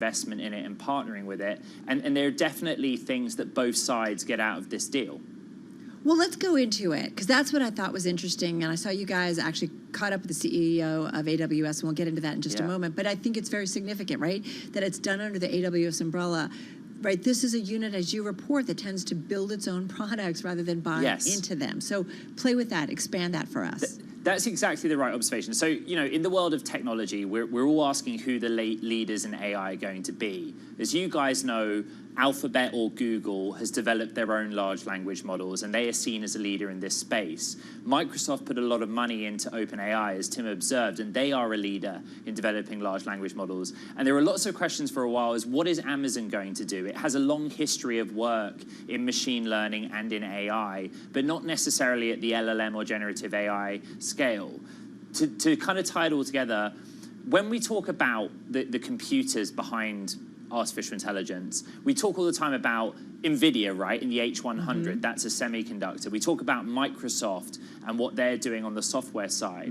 investment in it and partnering with it. And there are definitely things that both sides get out of this deal. Well, let's go into it, because that's what I thought was interesting. And I saw you guys actually caught up with the CEO of AWS, and we'll get into that in just a moment. But I think it's very significant, right, that it's done under the AWS umbrella. Right, this is a unit, as you report, that tends to build its own products rather than buy into them. So play with that, expand that for us. That's exactly the right observation. So, in the world of technology, we're all asking who the leaders in AI are going to be. As you guys know, Alphabet or Google has developed their own large language models, and they are seen as a leader in this space. Microsoft put a lot of money into OpenAI, as Tim observed, and they are a leader in developing large language models. And there were lots of questions for a while as what is Amazon going to do? It has a long history of work in machine learning and in AI, but not necessarily at the LLM or generative AI scale. To kind of tie it all together, when we talk about the computers behind artificial intelligence, we talk all the time about NVIDIA, right, in the H100. That's a semiconductor. We talk about Microsoft and what they're doing on the software side.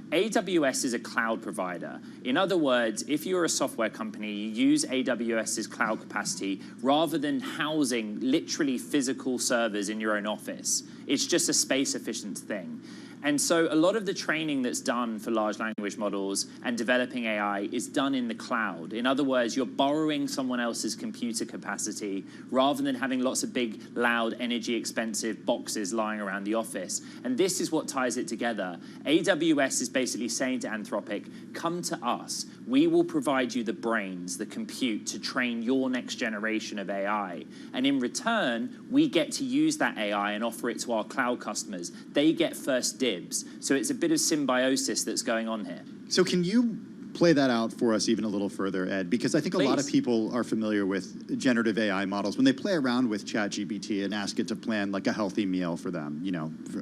AWS is a cloud provider. In other words, if you're a software company, you use AWS's cloud capacity rather than housing literally physical servers in your own office. It's just a space-efficient thing. And so a lot of the training that's done for large language models and developing AI is done in the cloud. In other words, you're borrowing someone else's computer capacity rather than having lots of big, loud, energy-expensive boxes lying around the office. And this is what ties it together. AWS is basically saying to Anthropic, come to us. We will provide you the brains, the compute to train your next generation of AI. And in return, we get to use that AI and offer it to our cloud customers. They get first dibs. So it's a bit of symbiosis that's going on here. So can you play that out for us even a little further, Ed? Because I think a lot of people are familiar with generative AI models. When they play around with ChatGPT and ask it to plan like a healthy meal for them,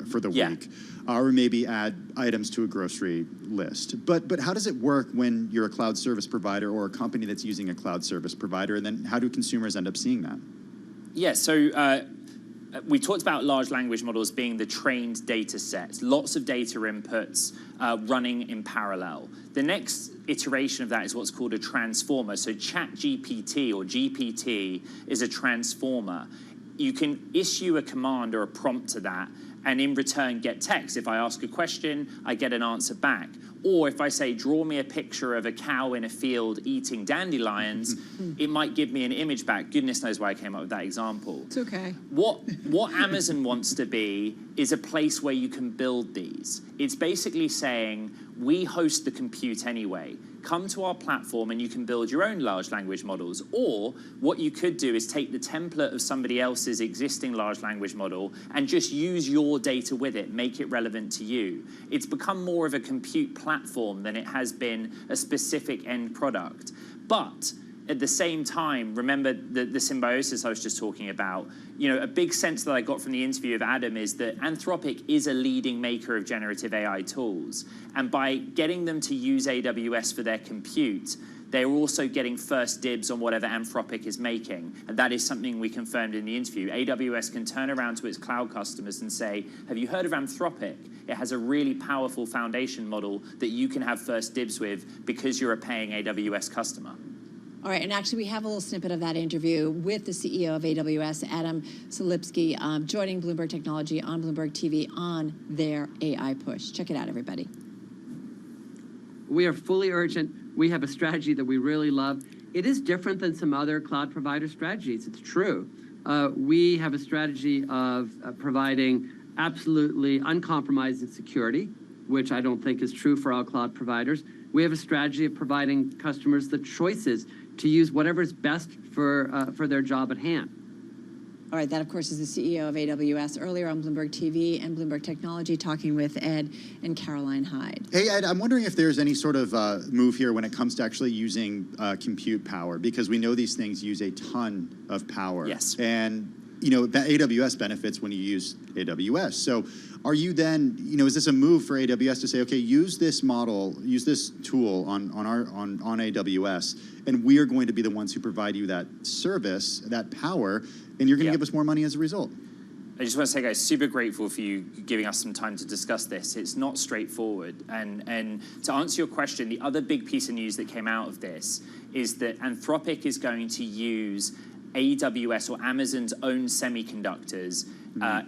for the week, or maybe add items to a grocery list. But how does it work when you're a cloud service provider or a company that's using a cloud service provider? And then how do consumers end up seeing that? Yeah, so we talked about large language models being the trained data sets, lots of data inputs running in parallel. The next iteration of that is what's called a transformer. So ChatGPT or GPT is a transformer. You can issue a command or a prompt to that and in return get text. If I ask a question, I get an answer back. Or if I say, draw me a picture of a cow in a field eating dandelions, it might give me an image back. Goodness knows why I came up with that example. It's okay. What Amazon wants to be is a place where you can build these. It's basically saying, we host the compute anyway. Come to our platform and you can build your own large language models. Or what you could do is take the template of somebody else's existing large language model and just use your data with it, make it relevant to you. It's become more of a compute platform than it has been a specific end product. But at the same time, remember the symbiosis I was just talking about. A big sense that I got from the interview of Adam is that Anthropic is a leading maker of generative AI tools. And by getting them to use AWS for their compute, they're also getting first dibs on whatever Anthropic is making. And that is something we confirmed in the interview. AWS can turn around to its cloud customers and say, have you heard of Anthropic? It has a really powerful foundation model that you can have first dibs with because you're a paying AWS customer. All right, and actually we have a little snippet of that interview with the CEO of AWS, Adam Selipsky, joining Bloomberg Technology on Bloomberg TV on their AI push. Check it out, everybody. We are fully urgent. We have a strategy that we really love. It is different than some other cloud provider strategies. It's true. We have a strategy of providing absolutely uncompromising security, which I don't think is true for all cloud providers. We have a strategy of providing customers the choices to use whatever is best for their job at hand. All right, that, of course, is the CEO of AWS earlier on Bloomberg TV and Bloomberg Technology talking with Ed and Caroline Hyde. Hey, Ed, I'm wondering if there's any sort of move here when it comes to actually using compute power, because we know these things use a ton of power. Yes. And, AWS benefits when you use AWS. So are you then, is this a move for AWS to say, okay, use this model, use this tool on AWS, and we are going to be the ones who provide you that service, that power, and you're going to give us more money as a result? I just want to say, guys, super grateful for you giving us some time to discuss this. It's not straightforward. And to answer your question, the other big piece of news that came out of this is that Anthropic is going to use AWS or Amazon's own semiconductors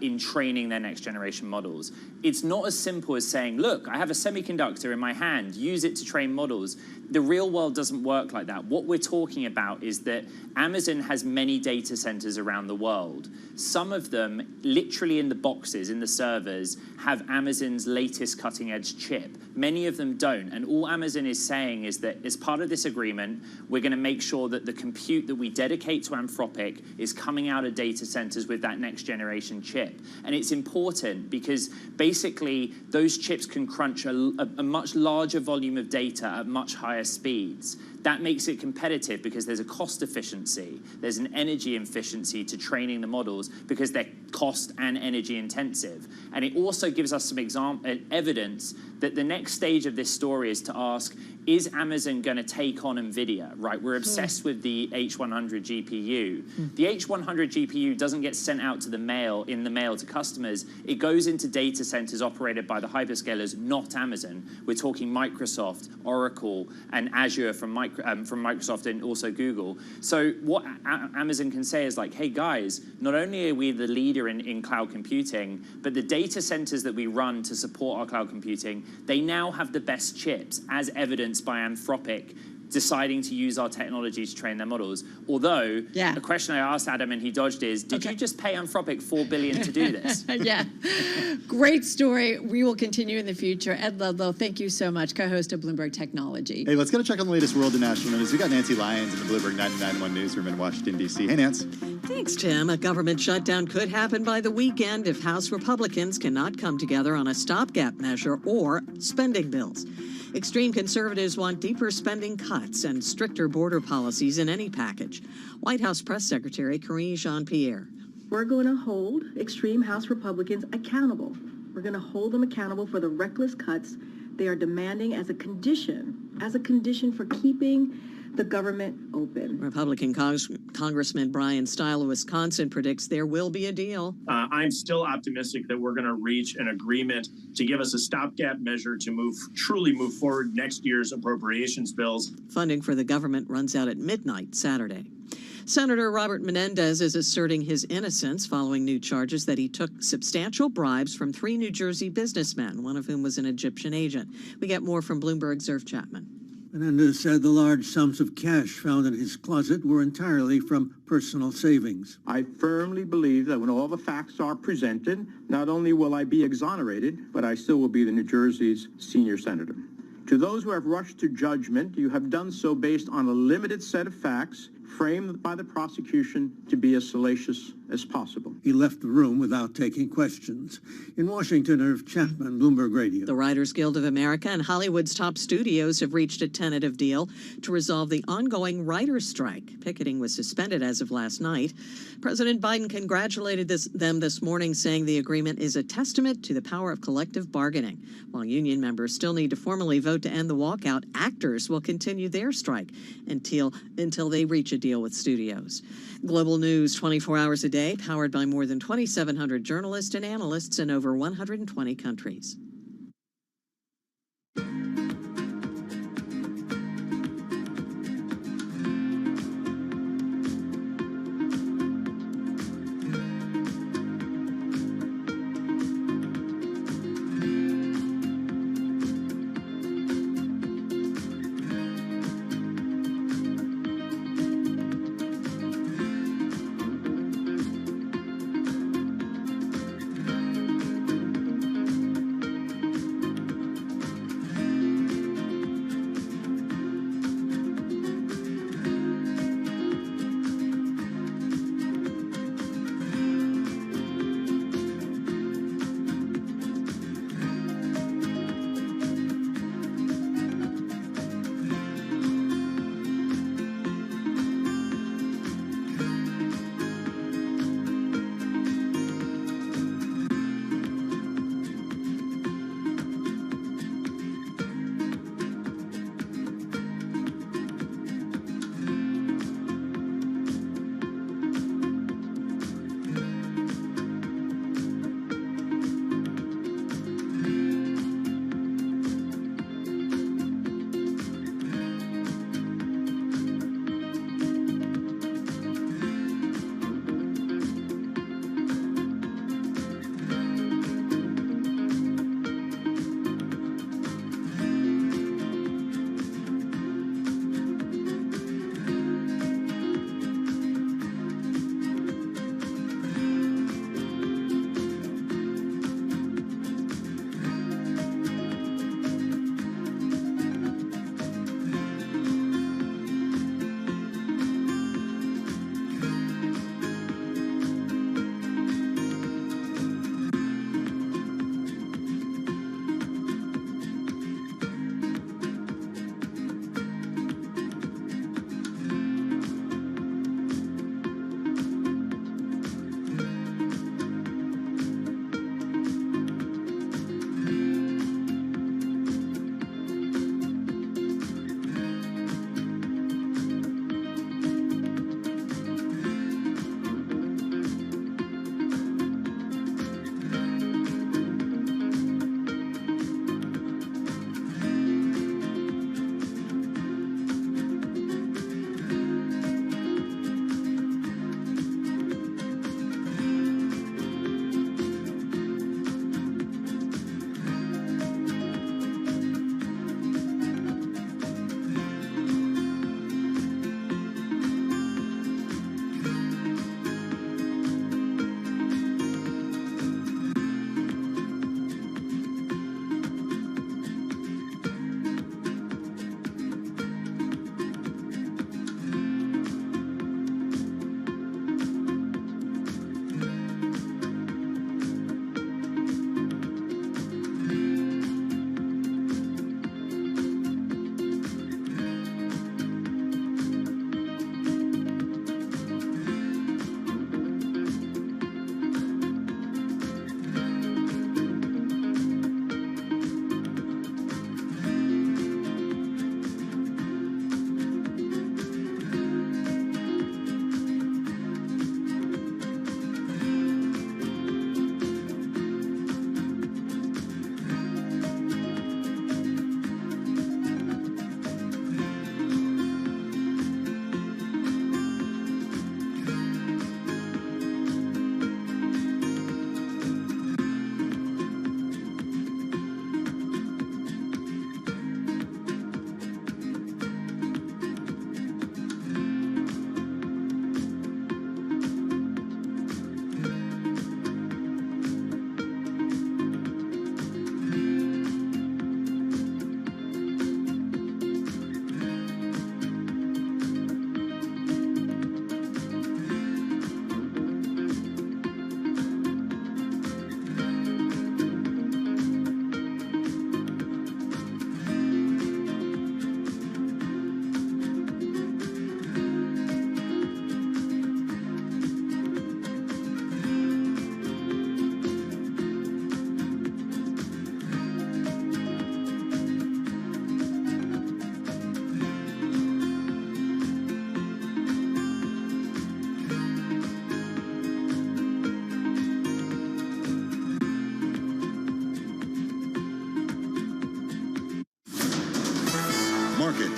in training their next generation models. It's not as simple as saying, look, I have a semiconductor in my hand, use it to train models. The real world doesn't work like that. What we're talking about is that Amazon has many data centers around the world. Some of them, literally in the boxes, in the servers, have Amazon's latest cutting edge chip. Many of them don't. And all Amazon is saying is that as part of this agreement, we're going to make sure that the compute that we dedicate to Anthropic is coming out of data centers with that next generation chip. And it's important because basically those chips can crunch a much larger volume of data at much higher speeds. That makes it competitive because there's a cost efficiency, there's an energy efficiency to training the models because they're cost and energy intensive. And it also gives us some evidence that the next stage of this story is to ask, is Amazon going to take on NVIDIA, right? We're obsessed with the H100 GPU. The H100 GPU doesn't get sent out to the mail, in the mail to customers. It goes into data centers operated by the hyperscalers, not Amazon. We're talking Microsoft, Oracle, and Azure from Microsoft and also Google. So what Amazon can say is like, hey guys, not only are we the leader in cloud computing, but the data centers that we run to support our cloud computing, they now have the best chips, as evidenced by Anthropic deciding to use our technology to train their models. Although, the question I asked Adam and he dodged is, did you just pay Anthropic $4 billion to do this? Yeah, great story. We will continue in the future. Ed Ludlow, thank you so much, co-host of Bloomberg Technology. Hey, let's get a check on the latest world and national news. We got Nancy Lyons in the Bloomberg 99.1 newsroom in Washington, D.C. Hey, Nance. Thanks, Tim. A government shutdown could happen by the weekend if House Republicans cannot come together on a stopgap measure or spending bills. Extreme conservatives want deeper spending cuts and stricter border policies in any package. White House Press Secretary Karine Jean-Pierre. We're going to hold extreme House Republicans accountable. We're going to hold them accountable for the reckless cuts they are demanding as a condition for keeping the government open. Republican Congressman Brian Stile of Wisconsin predicts there will be a deal. I'm still optimistic that we're going to reach an agreement to give us a stopgap measure to truly move forward next year's appropriations bills. Funding for the government runs out at midnight Saturday. Senator Robert Menendez is asserting his innocence following new charges that he took substantial bribes from 3 New Jersey businessmen, one of whom was an Egyptian agent. We get more from Bloomberg's Irv Chapman. Menendez said the large sums of cash found in his closet were entirely from personal savings. I firmly believe that when all the facts are presented, not only will I be exonerated, but I still will be the New Jersey's senior senator. To those who have rushed to judgment, you have done so based on a limited set of facts framed by the prosecution to be as salacious as possible. He left the room without taking questions. In Washington, Irv Chapman, Bloomberg Radio. The Writers Guild of America and Hollywood's top studios have reached a tentative deal to resolve the ongoing writers' strike. Picketing was suspended as of last night. President Biden congratulated them this morning, saying the agreement is a testament to the power of collective bargaining. While union members still need to formally vote to end the walkout, actors will continue their strike until they reach a deal with studios. Global news 24 hours a day, powered by more than 2,700 journalists and analysts in over 120 countries.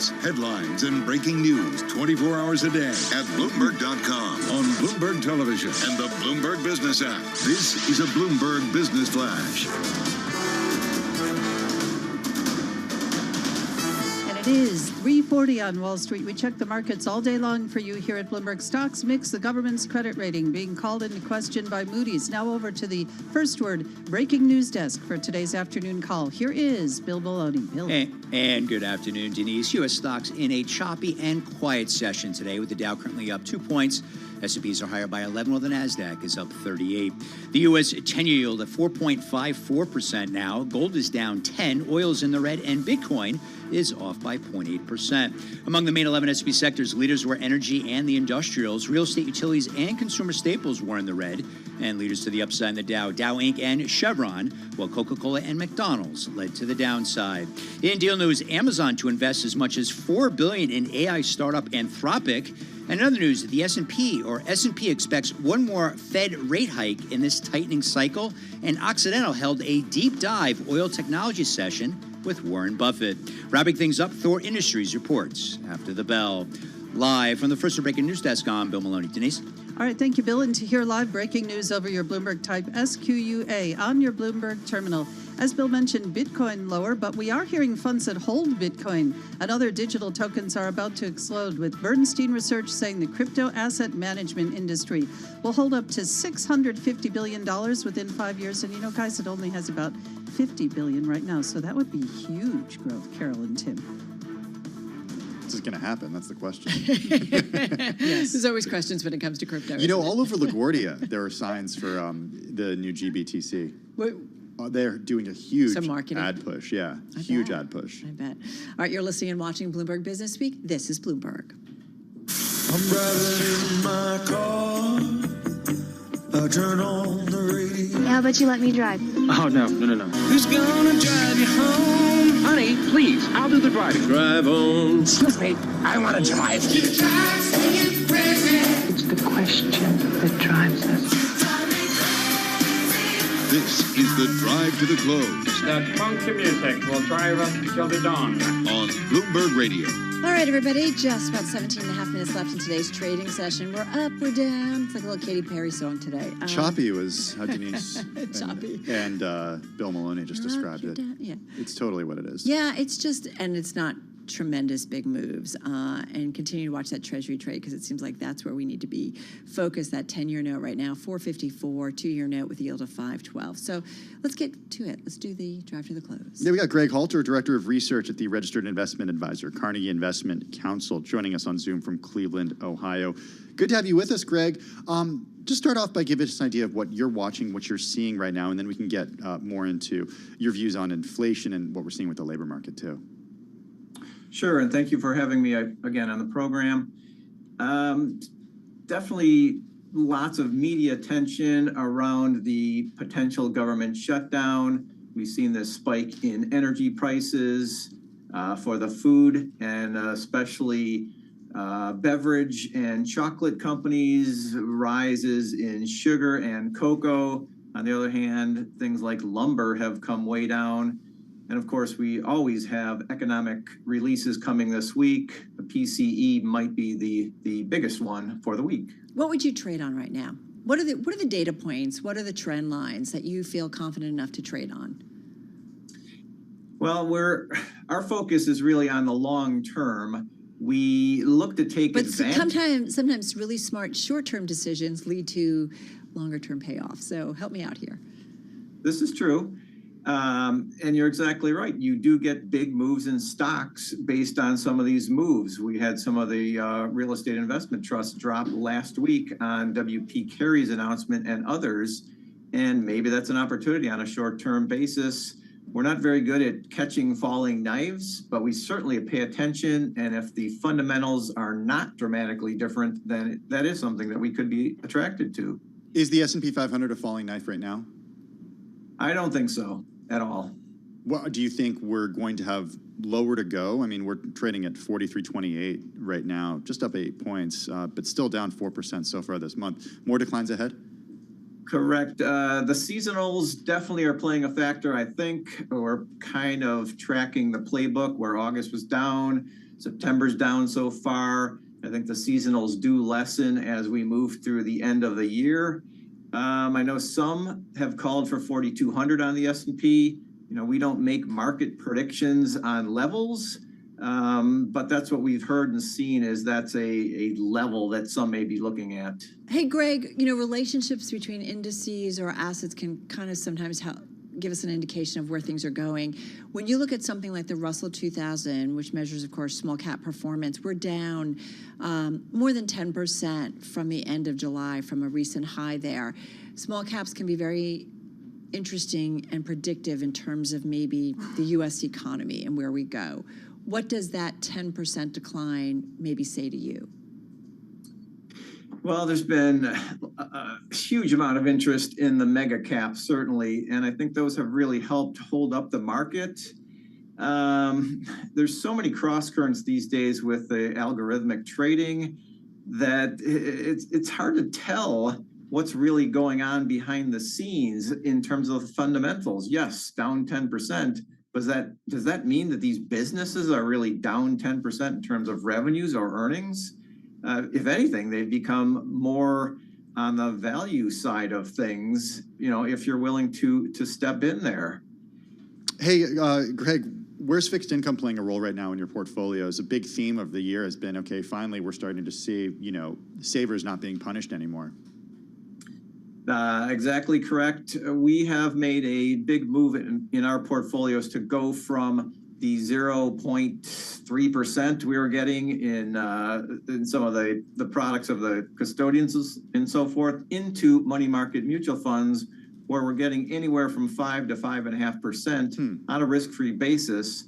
Facts, headlines, and breaking news 24 hours a day at Bloomberg.com, on Bloomberg Television, and the Bloomberg Business app. This is a Bloomberg Business Flash. It is 3:40 on Wall Street. We check the markets all day long for you here at Bloomberg. Stocks mix, the government's credit rating being called into question by Moody's. Now over to the first word breaking news desk for today's afternoon call. Here is Bill Maloney. Bill. And good afternoon, Denise. U.S. stocks in a choppy and quiet session today, with the Dow currently up 2 points. S&Ps are higher by 11, while the NASDAQ is up 38. The U.S. 10-year yield at 4.54% now. Gold is down 10. Oil's in the red, and Bitcoin is off by 0.8%. Among the main 11 S&P sectors, leaders were energy and the industrials. Real estate, utilities, and consumer staples were in the red. And leaders to the upside in the Dow Inc. and Chevron, while Coca-Cola and McDonald's led to the downside. In deal news, Amazon to invest as much as $4 billion in AI startup Anthropic. And in other news, the S&P expects one more Fed rate hike in this tightening cycle. And Occidental held a deep dive oil technology session with Warren Buffett. Wrapping things up, Thor Industries reports after the bell. Live from the first breaking news desk, I'm Bill Maloney. Denise? All right, thank you, Bill. And to hear live breaking news over your Bloomberg, type SQUA on your Bloomberg terminal. As Bill mentioned, Bitcoin lower, but we are hearing funds that hold Bitcoin and other digital tokens are about to explode, with Bernstein Research saying the crypto asset management industry will hold up to $650 billion within 5 years. And you know, guys, it only has about $50 billion right now. So that would be huge growth, Carol and Tim. This is going to happen. That's the question. Yes. There's always questions when it comes to crypto. You know, all over LaGuardia, there are signs for the new GBTC. They're doing a huge ad push. Yeah, huge ad push. I bet. All right, you're listening and watching Bloomberg Business Week. This is Bloomberg. I'm driving in my car. I turn on the radio. How about you let me drive? Oh, no. Who's gonna drive you home? Honey, please, I'll do the driving. Drive on. Excuse me, I want to drive. It's the question that drives us. This is the Drive to the Close. That funky music will drive us till the dawn. On Bloomberg Radio. All right, everybody, just about 17 and a half minutes left in today's trading session. We're up, we're down. It's like a little Katy Perry song today. Choppy was how Denise Choppy. and Bill Maloney just described it. Yeah. It's totally what it is. Yeah, it's just, and it's not tremendous big moves, and continue to watch that Treasury trade, because it seems like that's where we need to be focused. That 10-year note right now, 454, 2-year note with a yield of 512. So let's get to it. Let's do the drive to the close. Yeah, we got Greg Halter, Director of Research at the Registered Investment Advisor, Carnegie Investment Council, joining us on Zoom from Cleveland, Ohio. Good to have you with us, Greg. Just start off by giving us an idea of what you're watching, what you're seeing right now, and then we can get more into your views on inflation and what we're seeing with the labor market, too. Sure, and thank you for having me again on the program. Definitely lots of media attention around the potential government shutdown. We've seen this spike in energy prices for the food and especially beverage and chocolate companies, rises in sugar and cocoa. On the other hand, things like lumber have come way down. And of course, we always have economic releases coming this week. The PCE might be the biggest one for the week. What would you trade on right now? What are the data points? What are the trend lines that you feel confident enough to trade on? Well, our focus is really on the long term. We look to take advantage. Sometimes really smart short-term decisions lead to longer-term payoff. So help me out here. This is true. And you're exactly right. You do get big moves in stocks based on some of these moves. We had some of the real estate investment trusts drop last week on W.P. Carey's announcement and others. And maybe that's an opportunity on a short-term basis. We're not very good at catching falling knives, but we certainly pay attention. And if the fundamentals are not dramatically different, then that is something that we could be attracted to. Is the S&P 500 a falling knife right now? I don't think so at all. Well, do you think we're going to have lower to go? I mean, we're trading at 43.28 right now, just up 8 points, but still down 4% so far this month. More declines ahead? Correct. The seasonals definitely are playing a factor, I think. We're kind of tracking the playbook where August was down. September's down so far. I think the seasonals do lessen as we move through the end of the year. I know some have called for 4,200 on the S&P. We don't make market predictions on levels, but that's what we've heard and seen is that's a level that some may be looking at. Hey, Greg, relationships between indices or assets can kind of sometimes give us an indication of where things are going. When you look at something like the Russell 2000, which measures, of course, small cap performance, we're down more than 10% from the end of July from a recent high there. Small caps can be very interesting and predictive in terms of maybe the U.S. economy and where we go. What does that 10% decline maybe say to you? Well, there's been a huge amount of interest in the mega caps, certainly, and I think those have really helped hold up the market. There's so many cross currents these days with the algorithmic trading that it's hard to tell what's really going on behind the scenes in terms of fundamentals. Yes, down 10%. Does that mean that these businesses are really down 10% in terms of revenues or earnings? If anything, they've become more on the value side of things, if you're willing to step in there. Hey, Greg, where's fixed income playing a role right now in your portfolios? A big theme of the year has been, okay, finally we're starting to see, savers not being punished anymore. Exactly correct. We have made a big move in our portfolios to go from the 0.3% we were getting in some of the products of the custodians and so forth into money market mutual funds, where we're getting anywhere from 5 to 5.5% on a risk-free basis.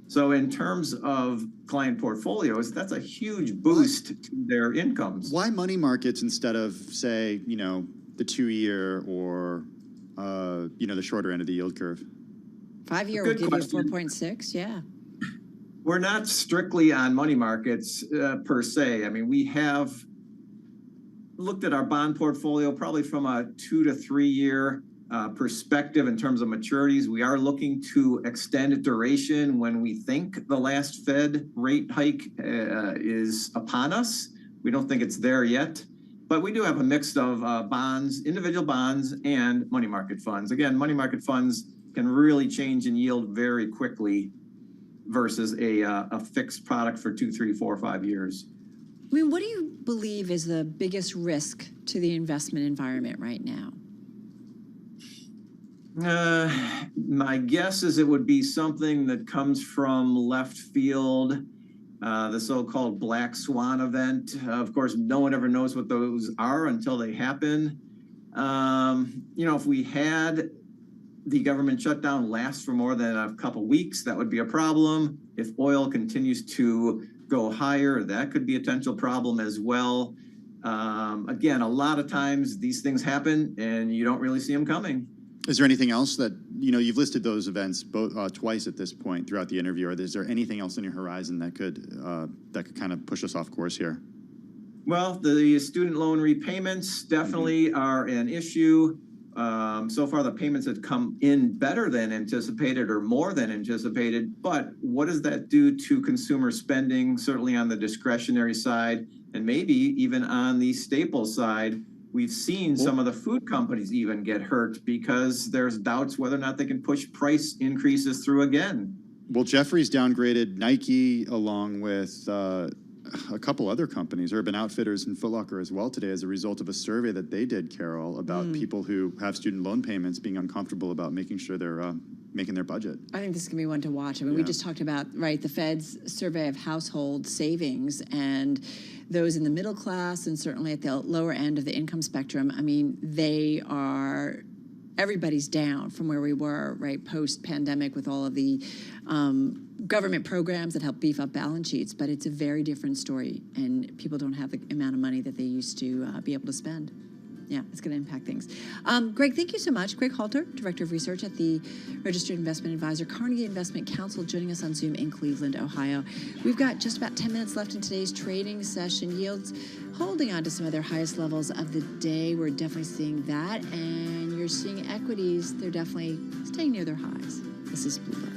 So in terms of client portfolios, that's a huge boost to their incomes. Why money markets instead of, say, the 2-year or, the shorter end of the yield curve? 5-year will give you 4.6, yeah. We're not strictly on money markets per se. I mean, we have looked at our bond portfolio probably from a 2 to 3 year perspective in terms of maturities. We are looking to extend duration when we think the last Fed rate hike is upon us. We don't think it's there yet. But we do have a mix of bonds, individual bonds, and money market funds. Again, money market funds can really change in yield very quickly versus a fixed product for 2, 3, 4, 5 years. I mean, what do you believe is the biggest risk to the investment environment right now? My guess is it would be something that comes from left field, the so-called black swan event. Of course, no one ever knows what those are until they happen. If we had the government shutdown last for more than a couple weeks, that would be a problem. If oil continues to go higher, that could be a potential problem as well. Again, a lot of times these things happen and you don't really see them coming. Is there anything else that, you've listed those events twice at this point throughout the interview, or is there anything else on your horizon that could kind of push us off course here? Well, the student loan repayments definitely are an issue. So far, the payments have come in better than anticipated or more than anticipated. But what does that do to consumer spending, certainly on the discretionary side, and maybe even on the staple side? We've seen some of the food companies even get hurt because there's doubts whether or not they can push price increases through again. Well, Jefferies downgraded Nike along with a couple other companies, Urban Outfitters and Foot Locker as well today, as a result of a survey that they did, Carol, about people who have student loan payments being uncomfortable about making sure they're making their budget. I think this is going to be one to watch. I mean, we just talked about, the Fed's survey of household savings, and those in the middle class and certainly at the lower end of the income spectrum. I mean, everybody's down from where we were, post-pandemic with all of the government programs that help beef up balance sheets. But it's a very different story, and people don't have the amount of money that they used to be able to spend. Yeah, it's going to impact things. Greg, thank you so much. Greg Halter, Director of Research at the Registered Investment Advisor, Carnegie Investment Council, joining us on Zoom in Cleveland, Ohio. We've got just about 10 minutes left in today's trading session. Yields holding on to some of their highest levels of the day. We're definitely seeing that. And you're seeing equities, they're definitely staying near their highs. This is Bloomberg.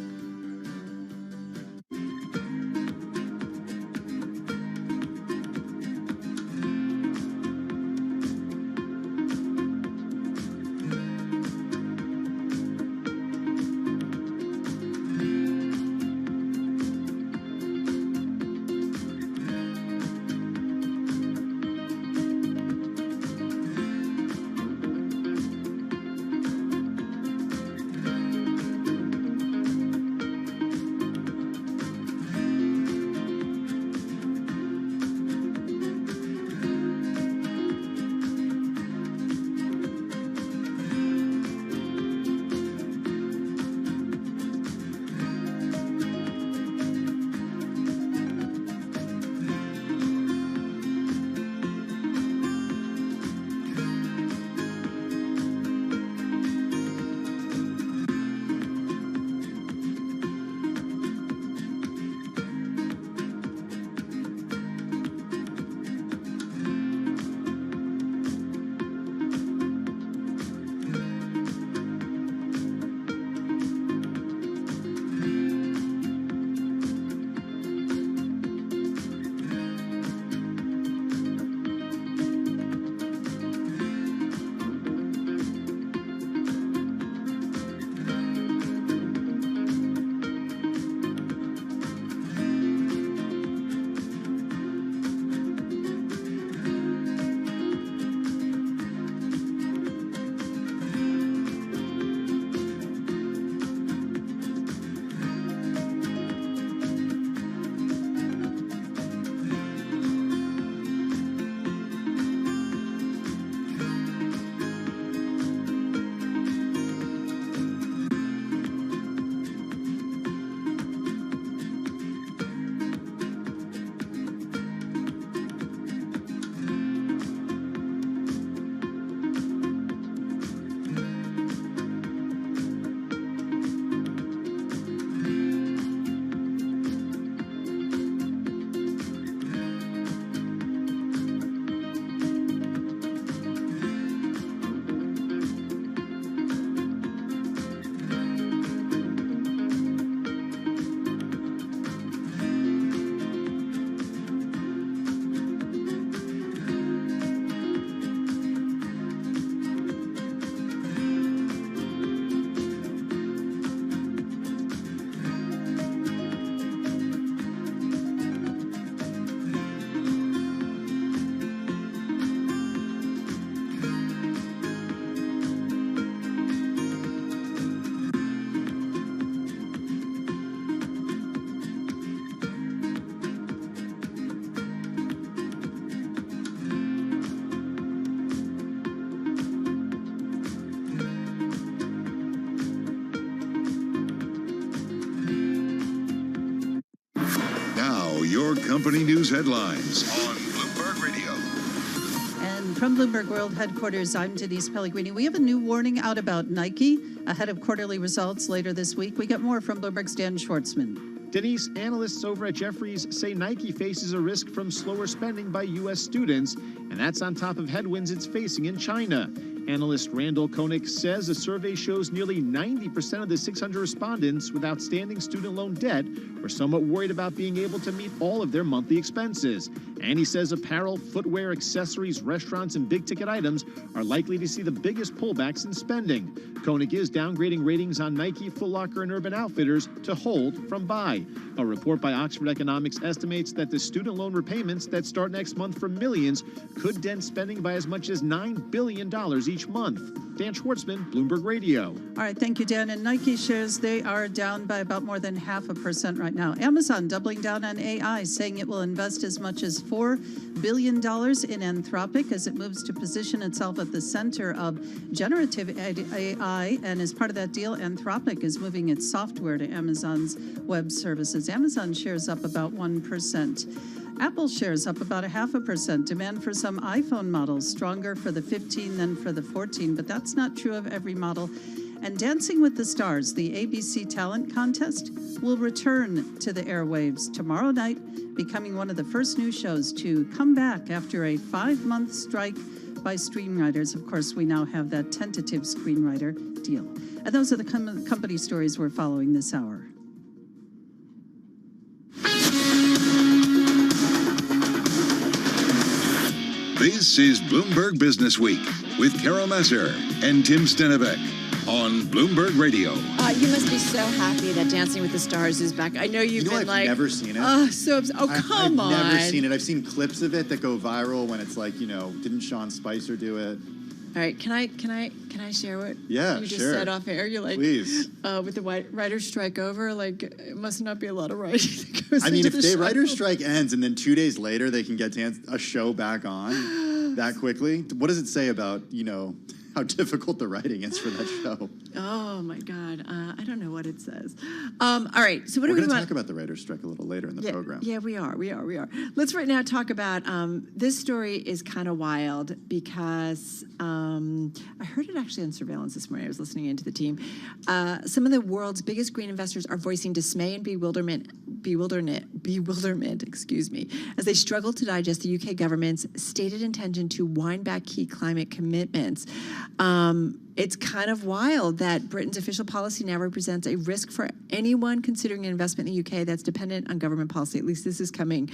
your company news headlines on Bloomberg Radio. And from Bloomberg World Headquarters, I'm Denise Pellegrini. We have a new warning out about Nike ahead of quarterly results later this week. We get more from Bloomberg's Dan Schwartzman. Denise, analysts over at Jefferies say Nike faces a risk from slower spending by U.S. students, and that's on top of headwinds it's facing in China. Analyst Randall Koenig says a survey shows nearly 90% of the 600 respondents with outstanding student loan debt were somewhat worried about being able to meet all of their monthly expenses. And he says apparel, footwear, accessories, restaurants, and big-ticket items are likely to see the biggest pullbacks in spending. Koenig is downgrading ratings on Nike, Foot Locker, and Urban Outfitters to hold from buy. A report by Oxford Economics estimates that the student loan repayments that start next month for millions could dent spending by as much as $9 billion each month. Dan Schwartzman, Bloomberg Radio. All right, thank you, Dan. And Nike shares, they are down by about more than 0.5% right now. Amazon doubling down on AI, saying it will invest as much as $4 billion in Anthropic as it moves to position itself at the center of generative AI. And as part of that deal, Anthropic is moving its software to Amazon's web services. Amazon shares up about 1%. Apple shares up about 0.5%. Demand for some iPhone models stronger for the 15 than for the 14, but that's not true of every model. And Dancing with the Stars, the ABC talent contest, will return to the airwaves tomorrow night, becoming one of the first new shows to come back after a 5-month strike by screenwriters. Of course, we now have that tentative screenwriter deal. And those are the company stories we're following this hour. This is Bloomberg Business Week with Carol Messer and Tim Stenevec on Bloomberg Radio. You must be so happy that Dancing with the Stars is back. I know you've been I've never seen it. Come on. I've never seen it. I've seen clips of it that go viral when it's like, didn't Sean Spicer do it? All right, can I share what you just said off air? You're like, please. With the writer's strike over, like it must not be a lot of writing that goes I mean, if into the the show. writer's strike ends and then 2 days later they can get a show back on that quickly, what does it say about, how difficult the writing is for that show? Oh my God, I don't know what it says. All right, so what do we want? We're going to talk about the writer's strike a little later in the program. Yeah, we are. Let's right now talk about this story is kind of wild because I heard it actually on surveillance this morning. I was listening into the team. Some of the world's biggest green investors are voicing dismay and bewilderment, as they struggle to digest the UK government's stated intention to wind back key climate commitments. It's kind of wild that Britain's official policy now represents a risk for anyone considering an investment in the UK that's dependent on government policy. At least this is coming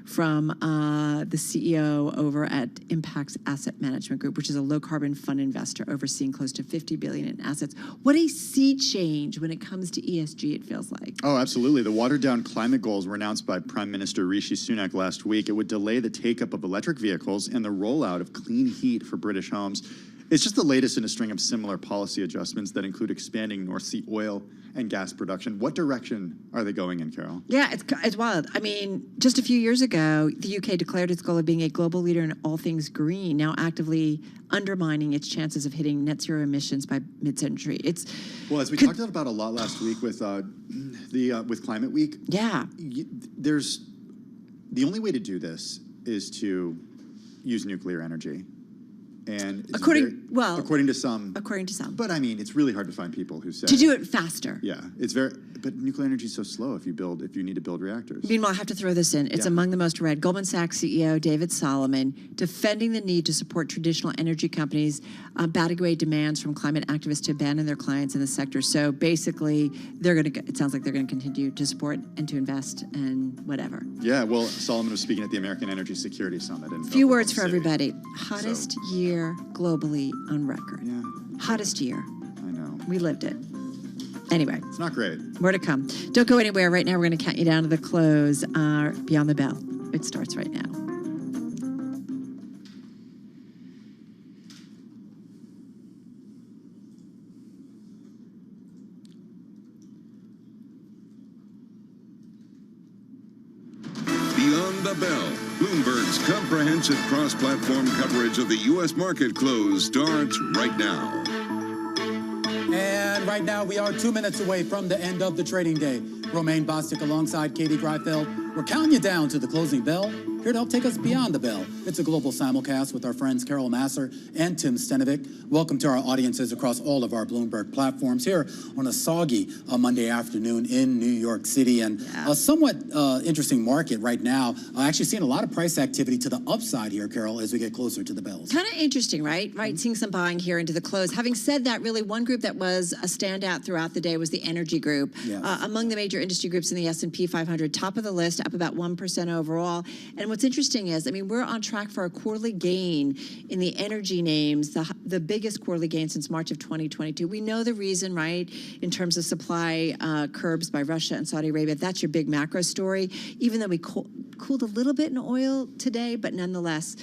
from the CEO over at Impact's Asset Management Group, which is a low-carbon fund investor overseeing close to $50 billion in assets. What a sea change when it comes to ESG, it feels like. Oh, absolutely. The watered-down climate goals were announced by Prime Minister Rishi Sunak last week. It would delay the take-up of electric vehicles and the rollout of clean heat for British homes. It's just the latest in a string of similar policy adjustments that include expanding North Sea oil and gas production. What direction are they going in, Carol? Yeah, it's wild. I mean, just a few years ago, the UK declared its goal of being a global leader in all things green, now actively undermining its chances of hitting net zero emissions by mid-century. Well, as we talked about a lot last week with with Climate Week. Yeah. The only way to do this is to use nuclear energy. And according to some. But I mean, it's really hard to find people who say to do it faster. Yeah, but nuclear energy is so slow if you need to build reactors. Meanwhile, I have to throw this in. It's among the most read. Goldman Sachs CEO David Solomon defending the need to support traditional energy companies, batting away demands from climate activists to abandon their clients in the sector. So basically, it sounds like they're going to continue to support and to invest and whatever. Yeah, well, Solomon was speaking at the American Energy Security Summit. Few words for everybody. Hottest year globally on record. Yeah. Hottest year. I know. We lived it. Anyway. It's not great. More to come. Don't go anywhere. Right now, we're going to count you down to the close. Beyond the Bell. It starts right now. Beyond the Bell, Bloomberg's comprehensive cross-platform coverage of the U.S. market close starts right now. And right now, we are 2 minutes away from the end of the trading day. Romaine Bostic alongside Katie Greifeld. We're counting you down to the closing bell. Here to help take us beyond the bell. It's a global simulcast with our friends Carol Masser and Tim Stenovic. Welcome to our audiences across all of our Bloomberg platforms here on a soggy Monday afternoon in New York City. And a somewhat interesting market right now. Actually seeing a lot of price activity to the upside here, Carol, as we get closer to the bells. Kind of interesting, right? Right, seeing some buying here into the close. Having said that, really one group that was a standout throughout the day was the energy group. Yes. Among the major industry groups in the S&P 500, top of the list, up about 1% overall. And what's interesting is, I mean, we're on track for a quarterly gain in the energy names, the biggest quarterly gain since March of 2022. We know the reason, right, in terms of supply curbs by Russia and Saudi Arabia. That's your big macro story, even though we cooled a little bit in oil today, but nonetheless,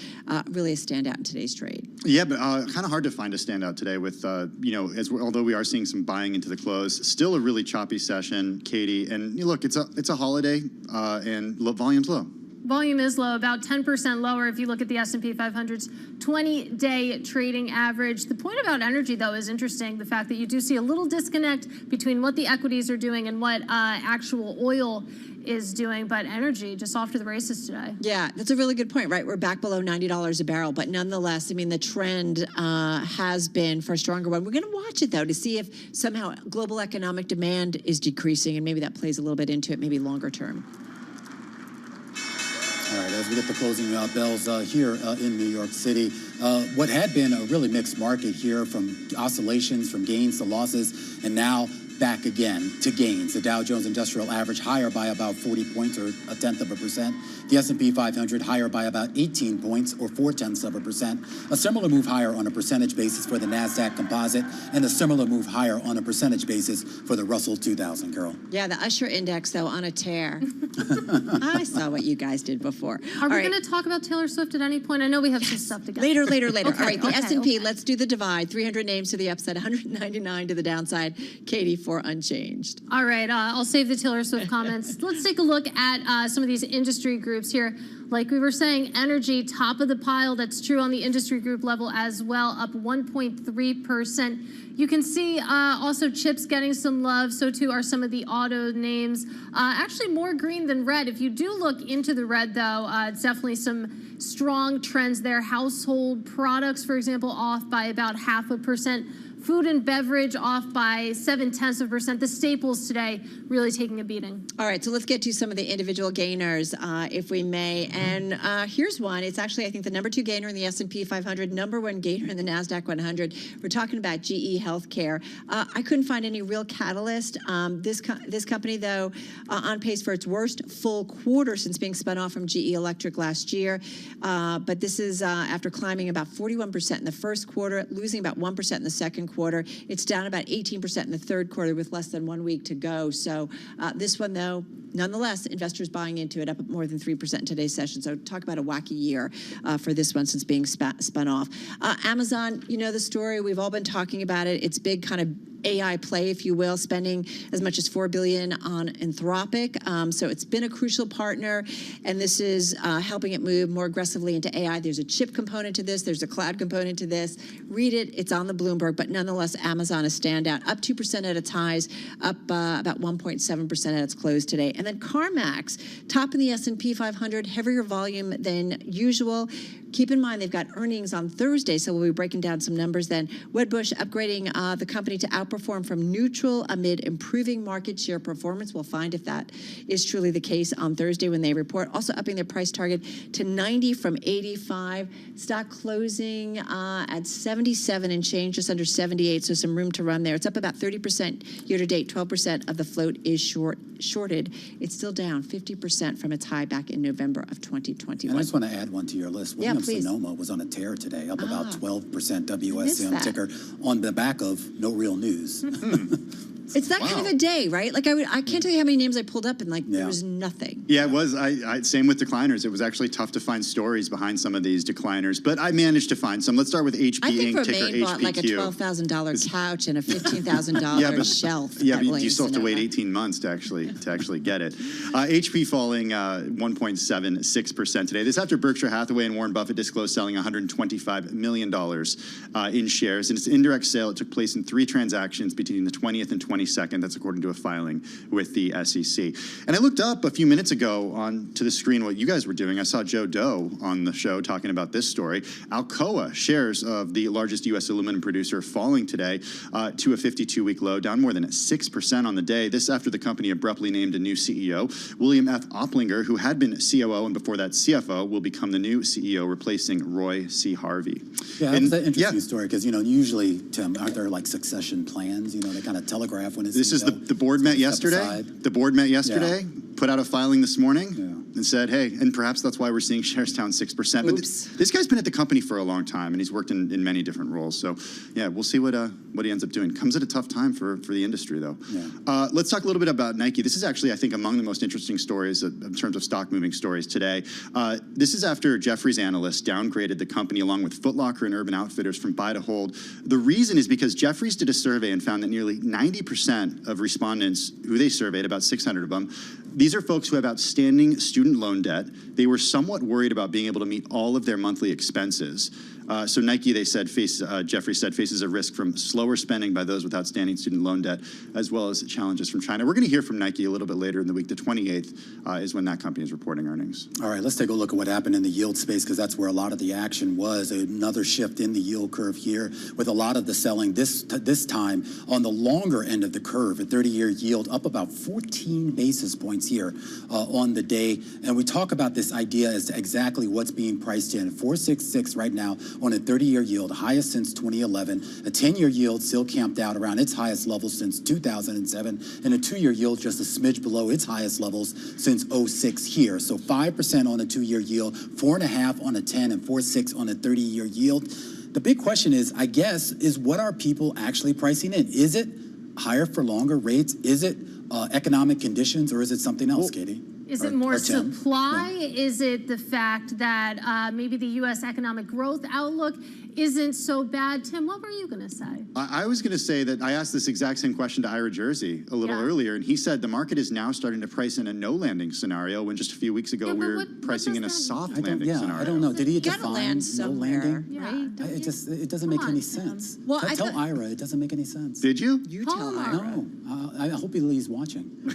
really a standout in today's trade. Yeah, but kind of hard to find a standout today with, although we are seeing some buying into the close, still a really choppy session, Katie. And look, it's a holiday and volume's low. Volume is low, about 10% lower if you look at the S&P 500's 20-day trading average. The point about energy, though, is interesting. The fact that you do see a little disconnect between what the equities are doing and what actual oil is doing, but energy just off to the races today. Yeah, that's a really good point, right? We're back below $90 a barrel, but nonetheless, I mean, the trend has been for a stronger one. We're going to watch it, though, to see if somehow global economic demand is decreasing, and maybe that plays a little bit into it, maybe longer term. All right, as we get the closing bells here in New York City, what had been a really mixed market here, from oscillations, from gains to losses, and now back again to gains. The Dow Jones Industrial Average higher by about 40 points, or 0.1%. The S&P 500 higher by about 18 points, or 0.4%. A similar move higher on a percentage basis for the NASDAQ Composite, and a similar move higher on a percentage basis for the Russell 2000, Carol. Yeah, the Usher Index, though, on a tear. I saw what you guys did before. Are we going to talk about Taylor Swift at any point? I know we have some stuff to get. Later. Okay, All right, the S&P, okay. let's do the divide. 300 names to the upside, 199 to the downside. Katie for unchanged. All right, I'll save the Taylor Swift comments. Let's take a look at some of these industry groups here. Like we were saying, energy, top of the pile. That's true on the industry group level as well, up 1.3%. You can see also chips getting some love. So too are some of the auto names. Actually more green than red. If you do look into the red, though, it's definitely some strong trends there. Household products, for example, off by about 0.5%. Food and beverage off by 0.7%. The staples today really taking a beating. All right, so let's get to some of the individual gainers, if we may. And here's one. It's actually, I think, the number 2 gainer in the S&P 500, number 1 gainer in the NASDAQ 100. We're talking about GE Healthcare. I couldn't find any real catalyst. This company, though, on pace for its worst full quarter since being spun off from GE Electric last year. But this is after climbing about 41% in the first quarter, losing about 1% in the second quarter. It's down about 18% in the third quarter with less than 1 week to go. So this one, though, nonetheless, investors buying into it, up more than 3% in today's session. So talk about a wacky year for this one since being spun off. Amazon, you know the story. We've all been talking about it. It's big kind of AI play, if you will, spending as much as $4 billion on Anthropic. So it's been a crucial partner, and this is helping it move more aggressively into AI. There's a chip component to this. There's a cloud component to this. Read it. It's on the Bloomberg, but nonetheless, Amazon is standout, up 2% at its highs, up about 1.7% at its close today. And then CarMax, top in the S&P 500, heavier volume than usual. Keep in mind, they've got earnings on Thursday, so we'll be breaking down some numbers then. Wedbush upgrading the company to outperform from neutral amid improving market share performance. We'll find if that is truly the case on Thursday when they report. Also upping their price target to 90 from 85. Stock closing at 77 and change, just under 78, so some room to run there. It's up about 30% year to date. 12% of the float is shorted. It's still down 50% from its high back in November of 2021. And I just want to add one to your list. Yeah, please. Sonoma was on a tear today, up about 12% WSM ticker on the back of no real news. It's that kind of a day, right? Like I can't tell you how many names I pulled up and there was nothing. Yeah, it was. Same with decliners. It was actually tough to find stories behind some of these decliners, but I managed to find some. Let's start with HP I think Inc. ticker Romaine bought HPQ. like a $12,000 couch and a $15,000 shelf. Yeah, at but you Williams still have to wait Sonoma. 18 months to actually get it. HP falling 1.76% today. This after Berkshire Hathaway and Warren Buffett disclosed selling $125 million in shares. And its indirect sale, it took place in 3 transactions between the 20th and 22nd. That's according to a filing with the SEC. And I looked up a few minutes ago onto the screen what you guys were doing. I saw Joe Doe on the show talking about this story. Alcoa shares of the largest U.S. aluminum producer falling today to a 52-week low, down more than 6% on the day. This after the company abruptly named a new CEO. William F. Opplinger, who had been COO and before that CFO, will become the new CEO, replacing Roy C. Harvey. Yeah, that's an interesting story because, usually, Tim, aren't there like succession plans? They kind of telegraph when it's. This is the board met yesterday. The board met yesterday, put out a filing this morning, and said, hey, and perhaps that's why we're seeing shares down 6%. But this guy's been at the company for a long time, and he's worked in many different roles. So, yeah, we'll see what he ends up doing. Comes at a tough time for the industry, though. Yeah. Let's talk a little bit about Nike. This is actually, I think, among the most interesting stories in terms of stock-moving stories today. This is after Jefferies analysts downgraded the company along with Foot Locker and Urban Outfitters from buy to hold. The reason is because Jefferies did a survey and found that nearly 90% of respondents who they surveyed, about 600 of them, these are folks who have outstanding student loan debt. They were somewhat worried about being able to meet all of their monthly expenses. So Nike, they said, Jeffries said, faces a risk from slower spending by those with outstanding student loan debt, as well as challenges from China. We're going to hear from Nike a little bit later in the week. The 28th is when that company is reporting earnings. All right, let's take a look at what happened in the yield space because that's where a lot of the action was. Another shift in the yield curve here with a lot of the selling this time on the longer end of the curve. A 30-year yield up about 14 basis points here on the day. And we talk about this idea as to exactly what's being priced in. 466 right now on a 30-year yield, highest since 2011. A 10-year yield still camped out around its highest level since 2007, and a 2-year yield just a smidge below its highest levels since 06 here. So 5% on a 2-year yield, 4.5 on a 10, and 4.6 on a 30-year yield. The big question is, I guess, is what are people actually pricing in? Is it higher for longer rates? Is it economic conditions, or is it something else, Katie? Is it more supply? Yeah. Is it the fact that maybe the U.S. economic growth outlook isn't so bad? Tim, what were you going to say? I was going to say that I asked this exact same question to Ira Jersey a little earlier, and he said the market is now starting to price in a no landing scenario when just a few weeks ago we were pricing in a soft landing scenario. I don't know. Did he define land no landing? Right? It doesn't make any sense. Well, tell Ira it doesn't make any sense. Did you? You tell Ira. No. I hope he's watching.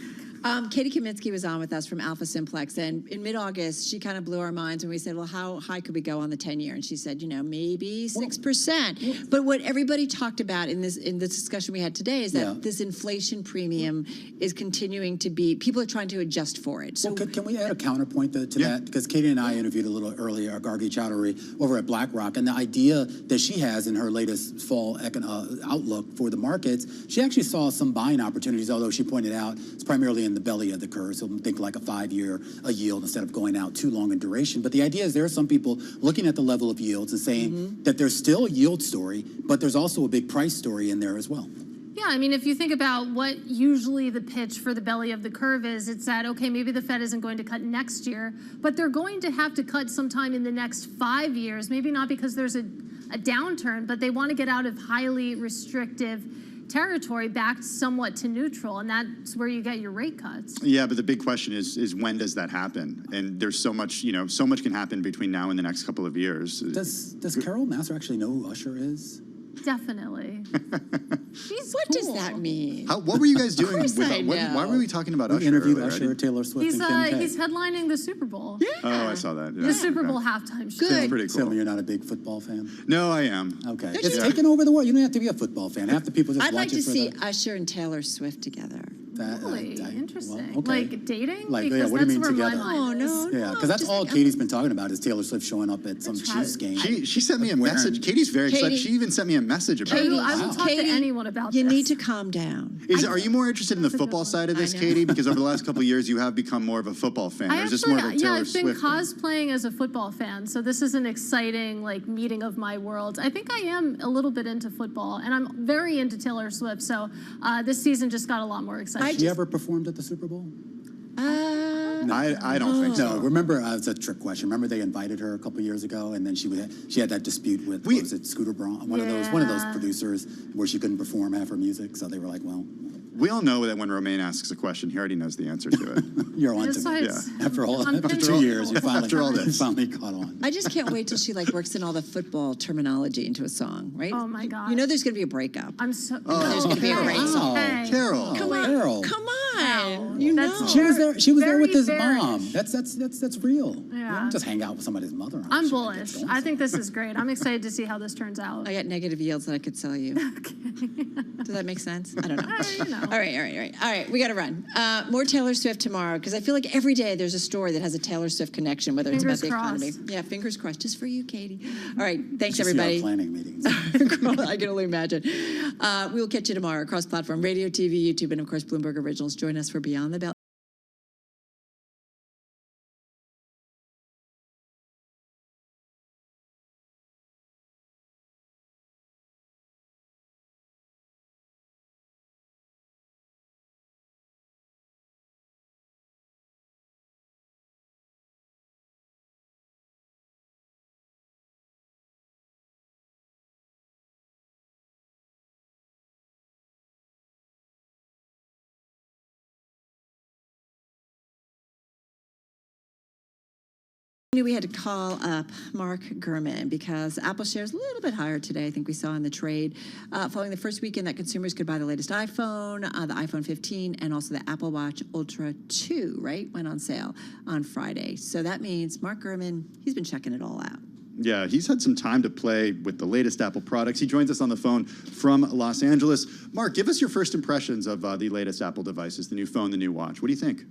Katie Kaminsky was on with us from Alpha Simplex, and in mid-August, she kind of blew our minds when we said, well, how high could we go on the 10-year? And she said, maybe 6%. But what everybody talked about in this discussion we had today is that this inflation premium is continuing to be, people are trying to adjust for it. So can we add a counterpoint to that? Because Katie and I interviewed a little earlier, Gargi Chowdhury over at BlackRock, and the idea that she has in her latest fall outlook for the markets, she actually saw some buying opportunities, although she pointed out it's primarily in the belly of the curve, so think like a 5-year yield instead of going out too long in duration. But the idea is there are some people looking at the level of yields and saying that there's still a yield story, but there's also a big price story in there as well. Yeah, I mean, if you think about what usually the pitch for the belly of the curve is, it's that, okay, maybe the Fed isn't going to cut next year, but they're going to have to cut sometime in the next 5 years, maybe not because there's a downturn, but they want to get out of highly restrictive territory back somewhat to neutral, and that's where you get your rate cuts. Yeah, but the big question is when does that happen? And there's so much, so much can happen between now and the next couple of years. Does Carol Massar actually know who Usher is? Definitely. What does that mean? What were you guys doing? Why were we talking about Usher? We interviewed Usher, Taylor Swift, and Kim K. He's headlining the Super Bowl. Yeah. Oh, I saw that. Yeah. The Super Bowl halftime show. That's pretty cool. So you're not a big football fan? No, I am. Okay. It's taken over the world. You don't have to be a football fan. Half the people just I'd watch like it to see Usher and Taylor Swift together. Really interesting. Well, okay. Like dating? Like, because what do you that's mean where together? my mind is. Yeah, because that's all Katie's been talking about is Taylor Swift showing up at some Chiefs game. She sent me a message. Katie's very excited. She even sent me a message about it. I will talk to anyone about You this. need to calm down. Are you more interested in the football side of this, Katie? Because over the last couple of years, you have become more of a football fan. Or is this more of a Taylor I've been Swift cosplaying as a football fan, so this is an exciting meeting of my worlds. I think I am a little bit into football, and I'm very into Taylor Swift. So this season just got a lot more exciting. Has she ever performed at the Super Bowl? I don't think so. No, remember, it's a trick question. Remember they invited her a couple years ago, and then she had that dispute with, was it Scooter Braun? One of those producers where she couldn't perform half her music, so they were like, well. We all know that when Romaine asks a question, he already knows the answer to it. You're on to it. Yeah. After 2 years, you finally caught on. I just can't wait till she works in all the football terminology into a song, right? Oh my God. You know there's going to be a breakup. I'm so. There's going to be a great song. Hey. Carol. Come on. Carol. Come on. You know. She was there with his very mom. That's real. Yeah. You don't just hang out with somebody's mother. I'm bullish. I think this is great. I'm excited to see how this turns out. I got negative yields that I could sell you. Does that make sense? I don't know. All right. We got to run. More Taylor Swift tomorrow because I feel like every day there's a story that has a Taylor Swift connection, whether it's about the economy. Yeah, fingers crossed. Just for you, Katie. All right. Thanks, everybody. Planning meetings. I can only imagine. We will catch you tomorrow across platform, radio, TV, YouTube, and of course Bloomberg Originals. Join us for Beyond the Bell. We had to call up Mark Gurman because Apple shares a little bit higher today. I think we saw in the trade following the first weekend that consumers could buy the latest iPhone, the iPhone 15, and also the Apple Watch Ultra 2, right? Went on sale on Friday. So that means Mark Gurman, he's been checking it all out. Yeah, he's had some time to play with the latest Apple products. He joins us on the phone from Los Angeles. Mark, give us your first impressions of the latest Apple devices, the new phone, the new watch. What do you think?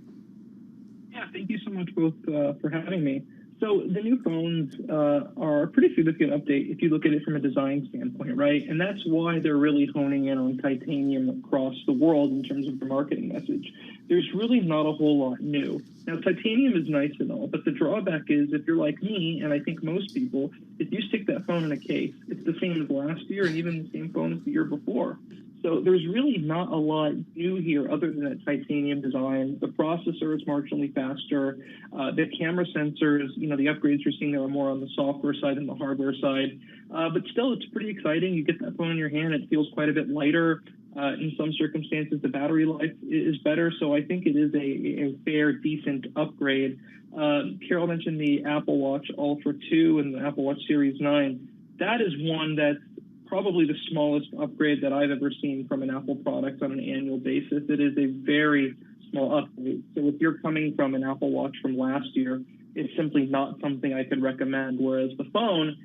Yeah, thank you so much both for having me. So the new phones are a pretty significant update if you look at it from a design standpoint, right? And that's why they're really honing in on titanium across the world in terms of the marketing message. There's really not a whole lot new. Now, titanium is nice and all, but the drawback is if you're like me, and I think most people, if you stick that phone in a case, it's the same as last year and even the same phone as the year before. So there's really not a lot new here other than that titanium design. The processor is marginally faster. The camera sensors, the upgrades you're seeing there are more on the software side than the hardware side. But still, it's pretty exciting. You get that phone in your hand, it feels quite a bit lighter. In some circumstances, the battery life is better. So I think it is a fair, decent upgrade. Carol mentioned the Apple Watch Ultra 2 and the Apple Watch Series 9. That is one that's probably the smallest upgrade that I've ever seen from an Apple product on an annual basis. It is a very small upgrade. So if you're coming from an Apple Watch from last year, it's simply not something I could recommend. Whereas the phone,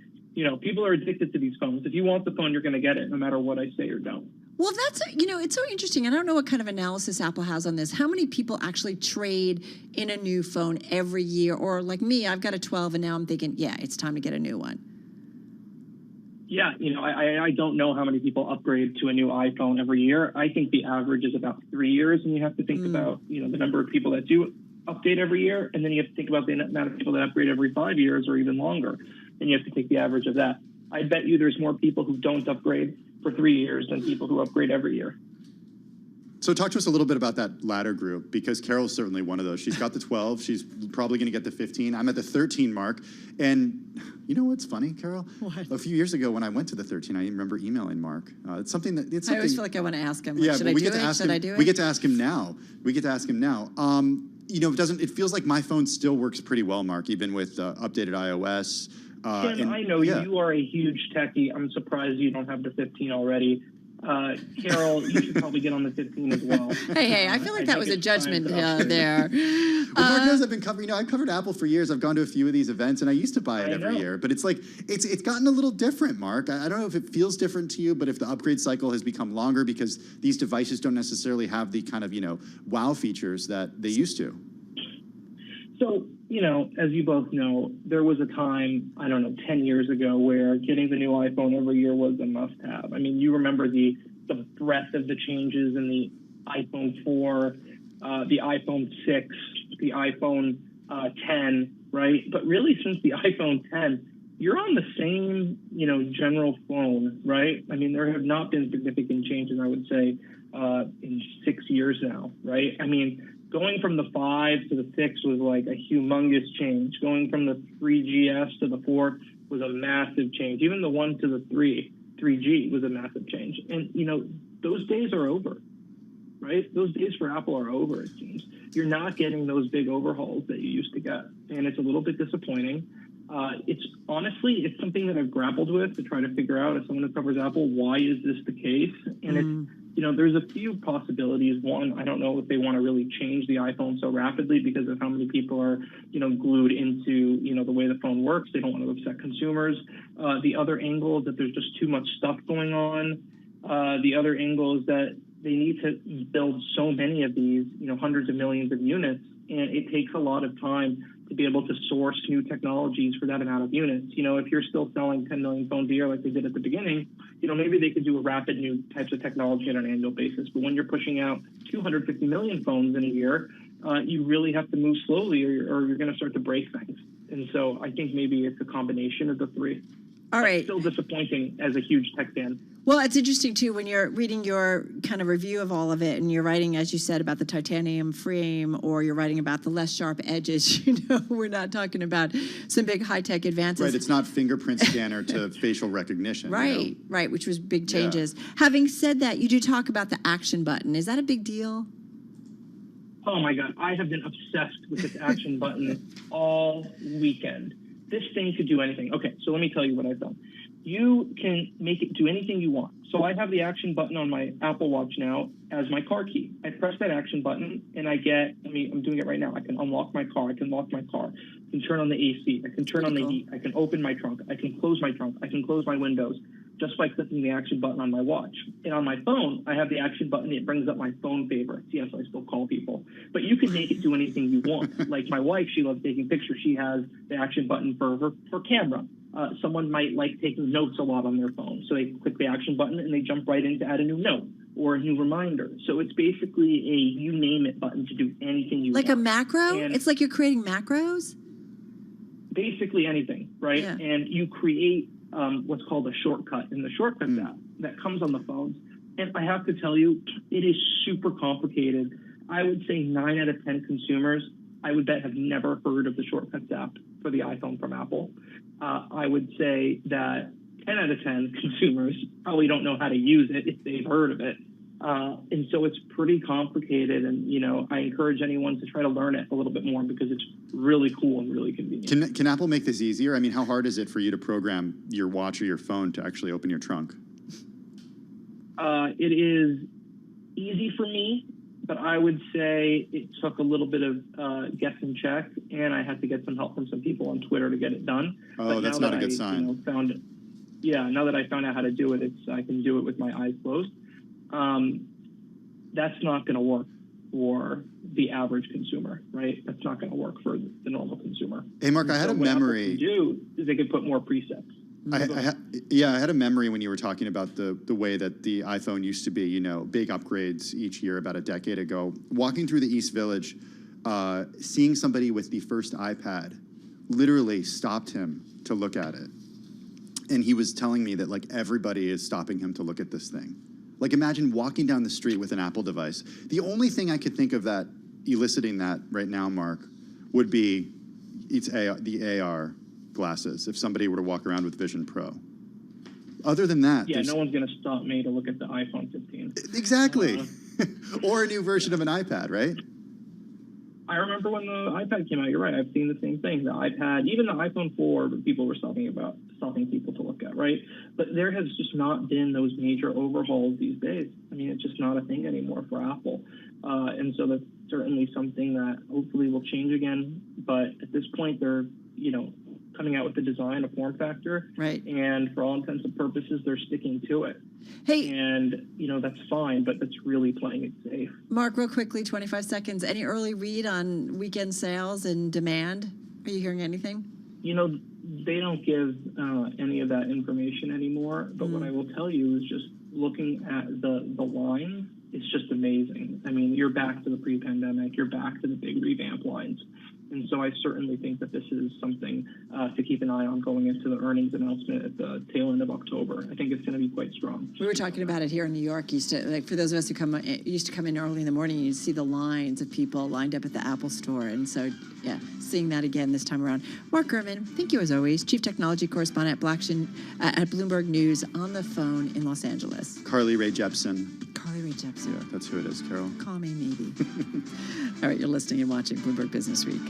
people are addicted to these phones. If you want the phone, you're going to get it no matter what I say or don't. Well, that's, it's so interesting. I don't know what kind of analysis Apple has on this. How many people actually trade in a new phone every year? Or like me, I've got a 12 and now I'm thinking, yeah, it's time to get a new one. Yeah, I don't know how many people upgrade to a new iPhone every year. I think the average is about 3 years, and you have to think about, the number of people that do update every year, and then you have to think about the amount of people that upgrade every 5 years or even longer, and you have to take the average of that. I bet you there's more people who don't upgrade for 3 years than people who upgrade every year. So talk to us a little bit about that latter group, because Carol's certainly one of those. She's got the 12. She's probably going to get the 15. I'm at the 13 mark. And you know what's funny, Carol? What? A few years ago when I went to the 13, I remember emailing Mark. It's something that... I always feel like I want to ask him. Yeah, should but I we do get to it? ask Should him. I do it? We get to ask him now. It feels like my phone still works pretty well, Mark, even with updated iOS. Tim, I know you are a huge techie. I'm surprised you don't have the 15 already. Carol, you should probably get on the 15 as well. Hey, I feel like that was a judgment there. Well, Mark knows I've been covering. I've covered Apple for years. I've gone to a few of these events, and I used to buy it every year. But it's like it's gotten a little different, Mark. I don't know if it feels different to you, but if the upgrade cycle has become longer because these devices don't necessarily have the kind of wow features that they used to. So, as you both know, there was a time, 10 years ago, where getting the new iPhone every year was a must-have. I mean, you remember the breadth of the changes in the iPhone 4, the iPhone 6, the iPhone 10, right? But really, since the iPhone 10, you're on the same, general phone, right? I mean, there have not been significant changes, I would say, in 6 years now, right? I mean, going from the 5 to the 6 was like a humongous change. Going from the 3GS to the 4 was a massive change. Even the 1 to the 3G was a massive change. And, those days are over, right? Those days for Apple are over, it seems. You're not getting those big overhauls that you used to get. And it's a little bit disappointing. It's something that I've grappled with to try to figure out, as someone who covers Apple, why is this the case? And it's, there's a few possibilities. One, I don't know if they want to really change the iPhone so rapidly because of how many people are, glued into, the way the phone works. They don't want to upset consumers. The other angle is that there's just too much stuff going on. The other angle is that they need to build so many of these, hundreds of millions of units, and it takes a lot of time to be able to source new technologies for that amount of units. If you're still selling 10 million phones a year like they did at the beginning, maybe they could do a rapid new types of technology on an annual basis. But when you're pushing out 250 million phones in a year, you really have to move slowly or you're going to start to break things. And so I think maybe it's a combination of the three. All right. Still disappointing as a huge tech fan. Well, it's interesting, too, when you're reading your kind of review of all of it and you're writing, as you said, about the titanium frame or you're writing about the less sharp edges, we're not talking about some big high-tech advances. Right, it's not fingerprint scanner to facial recognition. Right, right, which was big changes. Yeah. Having said that, you do talk about the action button. Is that a big deal? Oh, my God. I have been obsessed with this action button all weekend. This thing could do anything. Okay, so let me tell you what I've done. You can make it do anything you want. So I have the action button on my Apple Watch now as my car key. I press that action button and I'm doing it right now. I can unlock my car. I can lock my car. I can turn on the AC. I can turn on the heat. I can open my trunk. I can close my trunk. I can close my windows just by clicking the action button on my watch. And on my phone, I have the action button. It brings up my phone favorites. Yes, I still call people. But you can make it do anything you want. Like my wife, she loves taking pictures. She has the action button for her camera. Someone might like taking notes a lot on their phone. So they click the action button and they jump right in to add a new note or a new reminder. So it's basically a you name it button to do anything you want. Like a macro? And it's like you're creating macros? Basically anything, right? Yeah. And you create what's called a shortcut in the Shortcuts app that comes on the phones. And I have to tell you, it is super complicated. I would say 9 out of 10 consumers, I would bet, have never heard of the Shortcuts app for the iPhone from Apple. I would say that 10 out of 10 consumers probably don't know how to use it if they've heard of it. And so it's pretty complicated. And, I encourage anyone to try to learn it a little bit more because it's really cool and really convenient. Can Apple make this easier? I mean, how hard is it for you to program your watch or your phone to actually open your trunk? It is easy for me, but I would say it took a little bit of guess and check, and I had to get some help from some people on Twitter to get it done. Oh, that's not a good sign. Now that I found out how to do it, I can do it with my eyes closed. That's not going to work for the average consumer, right? That's not going to work for the normal consumer. Hey, Mark, I had a memory. What Apple can do is they could put more presets. I had a memory when you were talking about the way that the iPhone used to be, big upgrades each year about a decade ago. Walking through the East Village, seeing somebody with the first iPad literally stopped him to look at it. And he was telling me that, everybody is stopping him to look at this thing. Imagine walking down the street with an Apple device. The only thing I could think of that eliciting that right now, Mark, would be the AR glasses if somebody were to walk around with Vision Pro. Other than that, no one's going to stop me to look at the iPhone 15. Exactly. Or a new version of an iPad, right? I remember when the iPad came out. You're right. I've seen the same thing. The iPad, even the iPhone 4, people were stopping telling people to look at, right? But there has just not been those major overhauls these days. I mean, it's just not a thing anymore for Apple. And so that's certainly something that hopefully will change again. But at this point, they're, coming out with the design, a form factor. Right. And for all intents and purposes, they're sticking to it. Hey. And, that's fine, but that's really playing it safe. Mark, real quickly, 25 seconds. Any early read on weekend sales and demand? Are you hearing anything? They don't give any of that information anymore. But what I will tell you is just looking at the line, it's just amazing. I mean, you're back to the pre-pandemic. You're back to the big revamp lines. And so I certainly think that this is something to keep an eye on going into the earnings announcement at the tail end of October. I think it's going to be quite strong. We were talking about it here in New York. For those of us who used to come in early in the morning, you'd see the lines of people lined up at the Apple store. And so, yeah, seeing that again this time around. Mark Gurman, thank you as always. Chief Technology Correspondent at Bloomberg News on the phone in Los Angeles. Carly Rae Jepsen. Carly Rae Jepsen. Yeah, that's who it is, Carol. Call me, maybe. All right, you're listening and watching Bloomberg Business Week.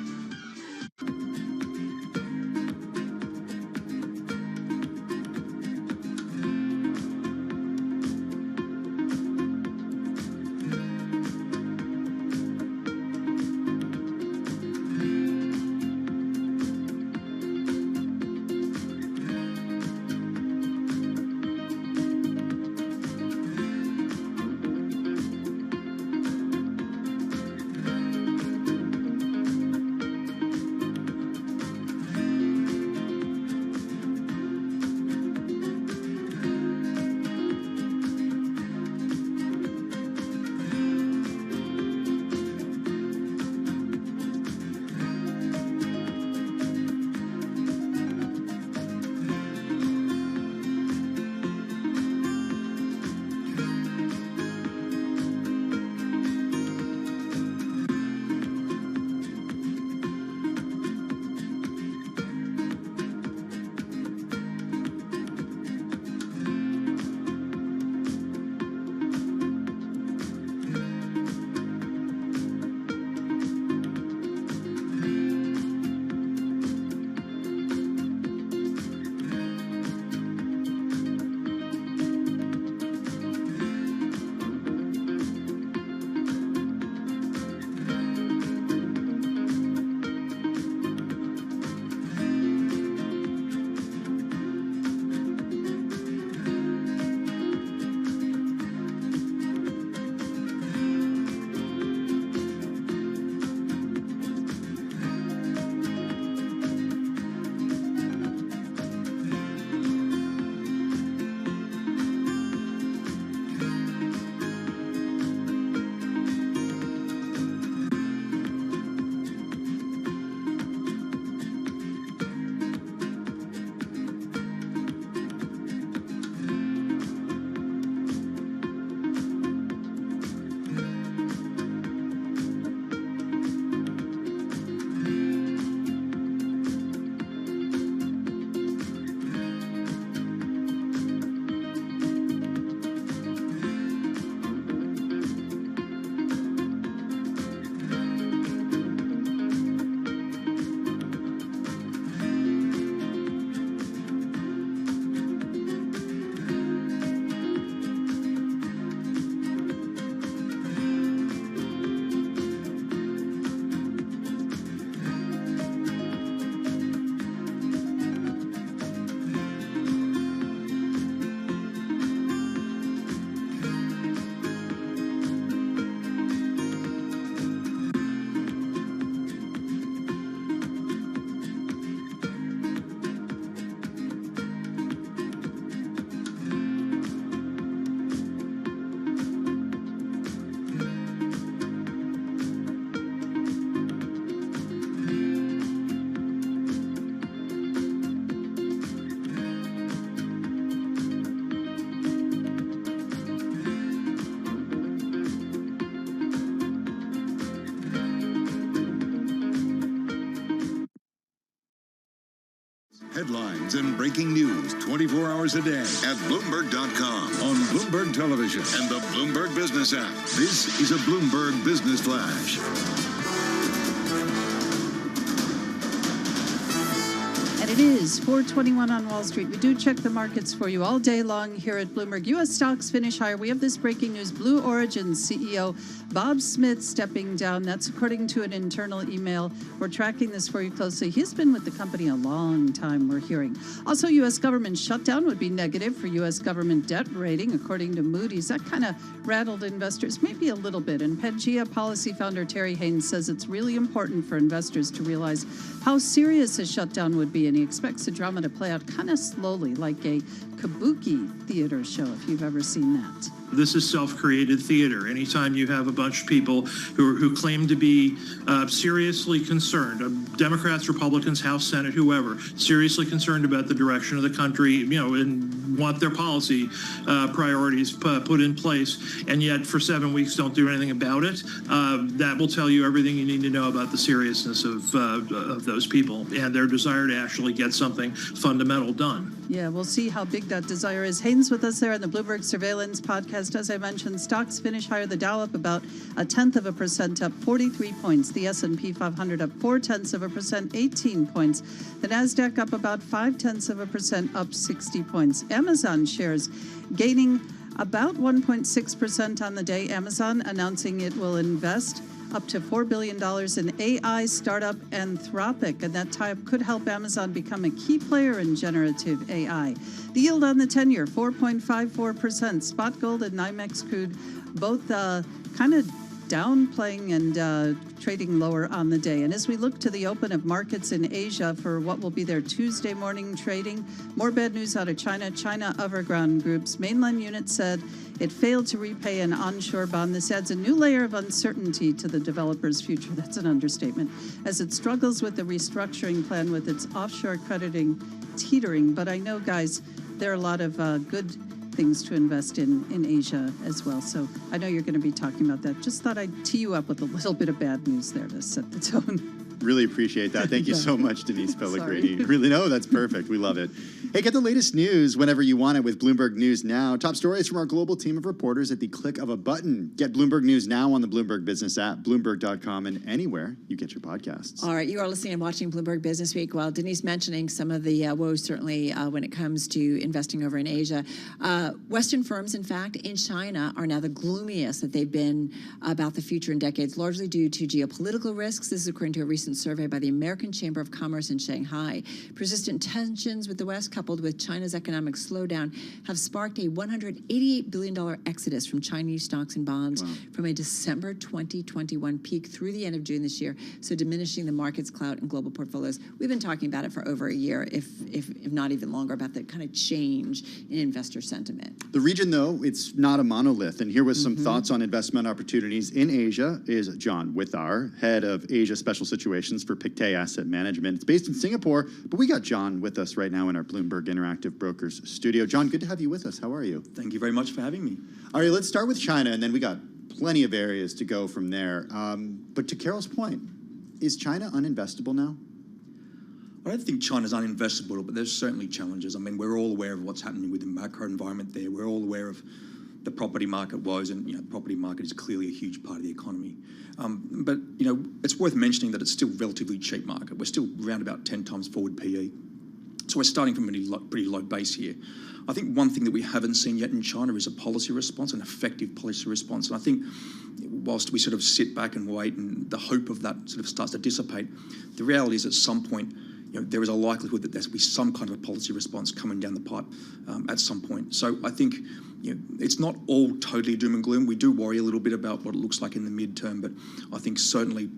Headlines and breaking news 24 hours a day at Bloomberg.com, on Bloomberg Television, and the Bloomberg Business app. This is a Bloomberg Business Flash. And It is 4:21 on Wall Street. We do check the markets for you all day long here at Bloomberg. U.S. stocks finish higher. We have this breaking news. Blue Origin CEO Bob Smith stepping down. That's according to an internal email. We're tracking this for you closely. He's been with the company a long time, we're hearing. Also, U.S. government shutdown would be negative for U.S. government debt rating, according to Moody's. That kind of rattled investors, maybe a little bit. And Pangea policy founder Terry Haynes says it's really important for investors to realize how serious a shutdown would be, and he expects the drama to play out kind of slowly, like a kabuki theater show, if you've ever seen that. This is self-created theater. Anytime you have a bunch of people who claim to be seriously concerned, Democrats, Republicans, House, Senate, whoever, seriously concerned about the direction of the country, and want their policy priorities put in place, and yet for 7 weeks don't do anything about it, that will tell you everything you need to know about the seriousness of those people and their desire to actually get something fundamental done. Yeah, we'll see how big that desire is. Haynes with us there on the Bloomberg Surveillance podcast. As I mentioned, stocks finish higher. The Dow up about 0.1%, up 43 points. The S&P 500 up 0.4%, 18 points. The Nasdaq up about 0.5%, up 60 points. Amazon shares gaining about 1.6% on the day. Amazon announcing it will invest up to $4 billion in AI startup Anthropic, and that tie-up could help Amazon become a key player in generative AI. The yield on the 10-year, 4.54%. Spot gold and NYMEX crude both kind of downplaying and trading lower on the day. And as we look to the open of markets in Asia for what will be their Tuesday morning trading, more bad news out of China. China Evergrande Group's mainland unit said it failed to repay an onshore bond. This adds a new layer of uncertainty to the developer's future. That's an understatement, as it struggles with the restructuring plan with its offshore crediting teetering. But I know, guys, there are a lot of good things to invest in Asia as well. So I know you're going to be talking about that. Just thought I'd tee you up with a little bit of bad news there to set the tone. Really appreciate that. Thank you so much, Denise Pellegrini. Really, no, that's perfect. We love it. Hey, get the latest news whenever you want it with Bloomberg News Now. Top stories from our global team of reporters at the click of a button. Get Bloomberg News Now on the Bloomberg Business app, Bloomberg.com, and anywhere you get your podcasts. All right, you are listening and watching Bloomberg Business Week. Well, Denise mentioning some of the woes, certainly, when it comes to investing over in Asia. Western firms, in fact, in China are now the gloomiest that they've been about the future in decades, largely due to geopolitical risks. This is according to a recent survey by the American Chamber of Commerce in Shanghai. Persistent tensions with the West, coupled with China's economic slowdown, have sparked a $188 billion exodus from Chinese stocks and bonds from a December 2021 peak through the end of June this year, so diminishing the market's clout in global portfolios. We've been talking about it for over a year, if not even longer, about the kind of change in investor sentiment. The region, though, it's not a monolith. And here with some thoughts on investment opportunities in Asia is John Withar, head of Asia Special Situations for Pictet Asset Management. It's based in Singapore, but we got John with us right now in our Bloomberg Interactive Brokers studio. John, good to have you with us. How are you? Thank you very much for having me. All right, let's start with China, and then we got plenty of areas to go from there. But to Carol's point, is China uninvestable now? I don't think China's uninvestable, but there's certainly challenges. I mean, we're all aware of what's happening with the macro environment there. We're all aware of the property market woes, and the property market is clearly a huge part of the economy. But it's worth mentioning that it's still a relatively cheap market. We're still around about 10 times forward PE. So we're starting from a pretty low base here. I think one thing that we haven't seen yet in China is a policy response, an effective policy response. And I think whilst we sort of sit back and wait and the hope of that sort of starts to dissipate, the reality is at some point, there is a likelihood that there's be some kind of a policy response coming down the pipe at some point. So I think it's not all totally doom and gloom. We do worry a little bit about what it looks like in the midterm, but I think certainly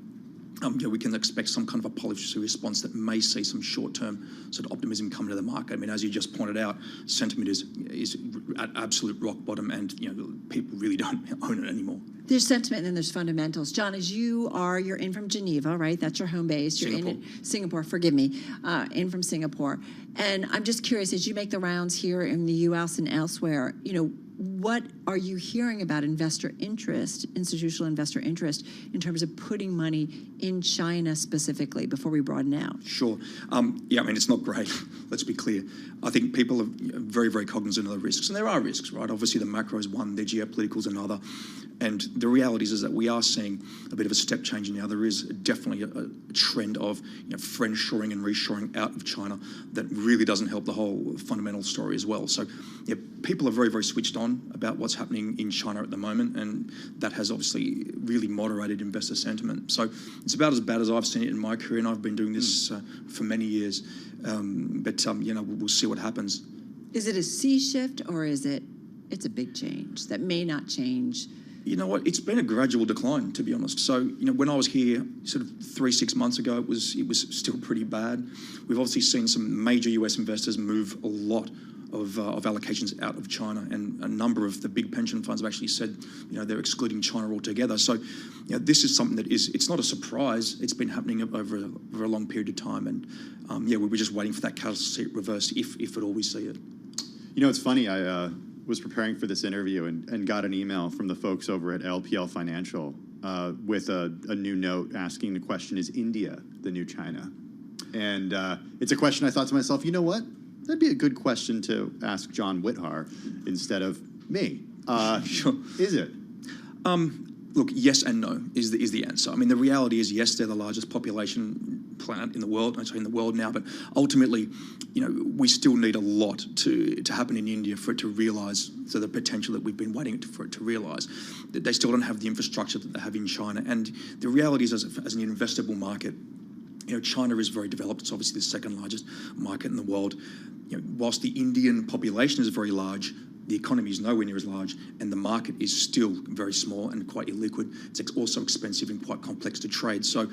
we can expect some kind of a policy response that may see some short-term sort of optimism come to the market. I mean, as you just pointed out, sentiment is at absolute rock bottom, and people really don't own it anymore. There's sentiment and then there's fundamentals. John, as you're in from Geneva, right? That's your home base. You're in Singapore, forgive me, in from Singapore. And I'm just curious, as you make the rounds here in the U.S. and elsewhere, what are you hearing about investor interest, institutional investor interest, in terms of putting money in China specifically before we broaden out? Sure. Yeah, I mean, it's not great. Let's be clear. I think people are very, very cognizant of the risks. And there are risks, right? Obviously, the macro is one, the geopolitical is another. And the reality is that we are seeing a bit of a step change now. There is definitely a trend of friend-shoring and reshoring out of China that really doesn't help the whole fundamental story as well. So yeah, people are very, very switched on about what's happening in China at the moment, and that has obviously really moderated investor sentiment. So it's about as bad as I've seen it in my career, and I've been doing this for many years. But we'll see what happens. Is it a sea shift, or is it's a big change that may not change? You know what? It's been a gradual decline, to be honest. So, when I was here sort of 3-6 months ago, it was still pretty bad. We've obviously seen some major US investors move a lot of allocations out of China, and a number of the big pension funds have actually said, they're excluding China altogether. So, this is something that it's not a surprise. It's been happening over a long period of time, and we were just waiting for that catalyst to see it reverse, if at all we see it. It's funny. I was preparing for this interview and got an email from the folks over at LPL Financial with a new note asking the question, is India the new China? And it's a question I thought to myself, you know what? That'd be a good question to ask John Whithar instead of me. Sure. Is it? Look, yes and no is the answer. I mean, the reality is, yes, they're the largest population planet in the world. I'm saying the world now, but ultimately, we still need a lot to happen in India for it to realise the potential that we've been waiting for it to realise. They still don't have the infrastructure that they have in China, and the reality is, as an investable market, China is very developed. It's obviously the second largest market in the world. Whilst the Indian population is very large, the economy is nowhere near as large, and the market is still very small and quite illiquid. It's also expensive and quite complex to trade. So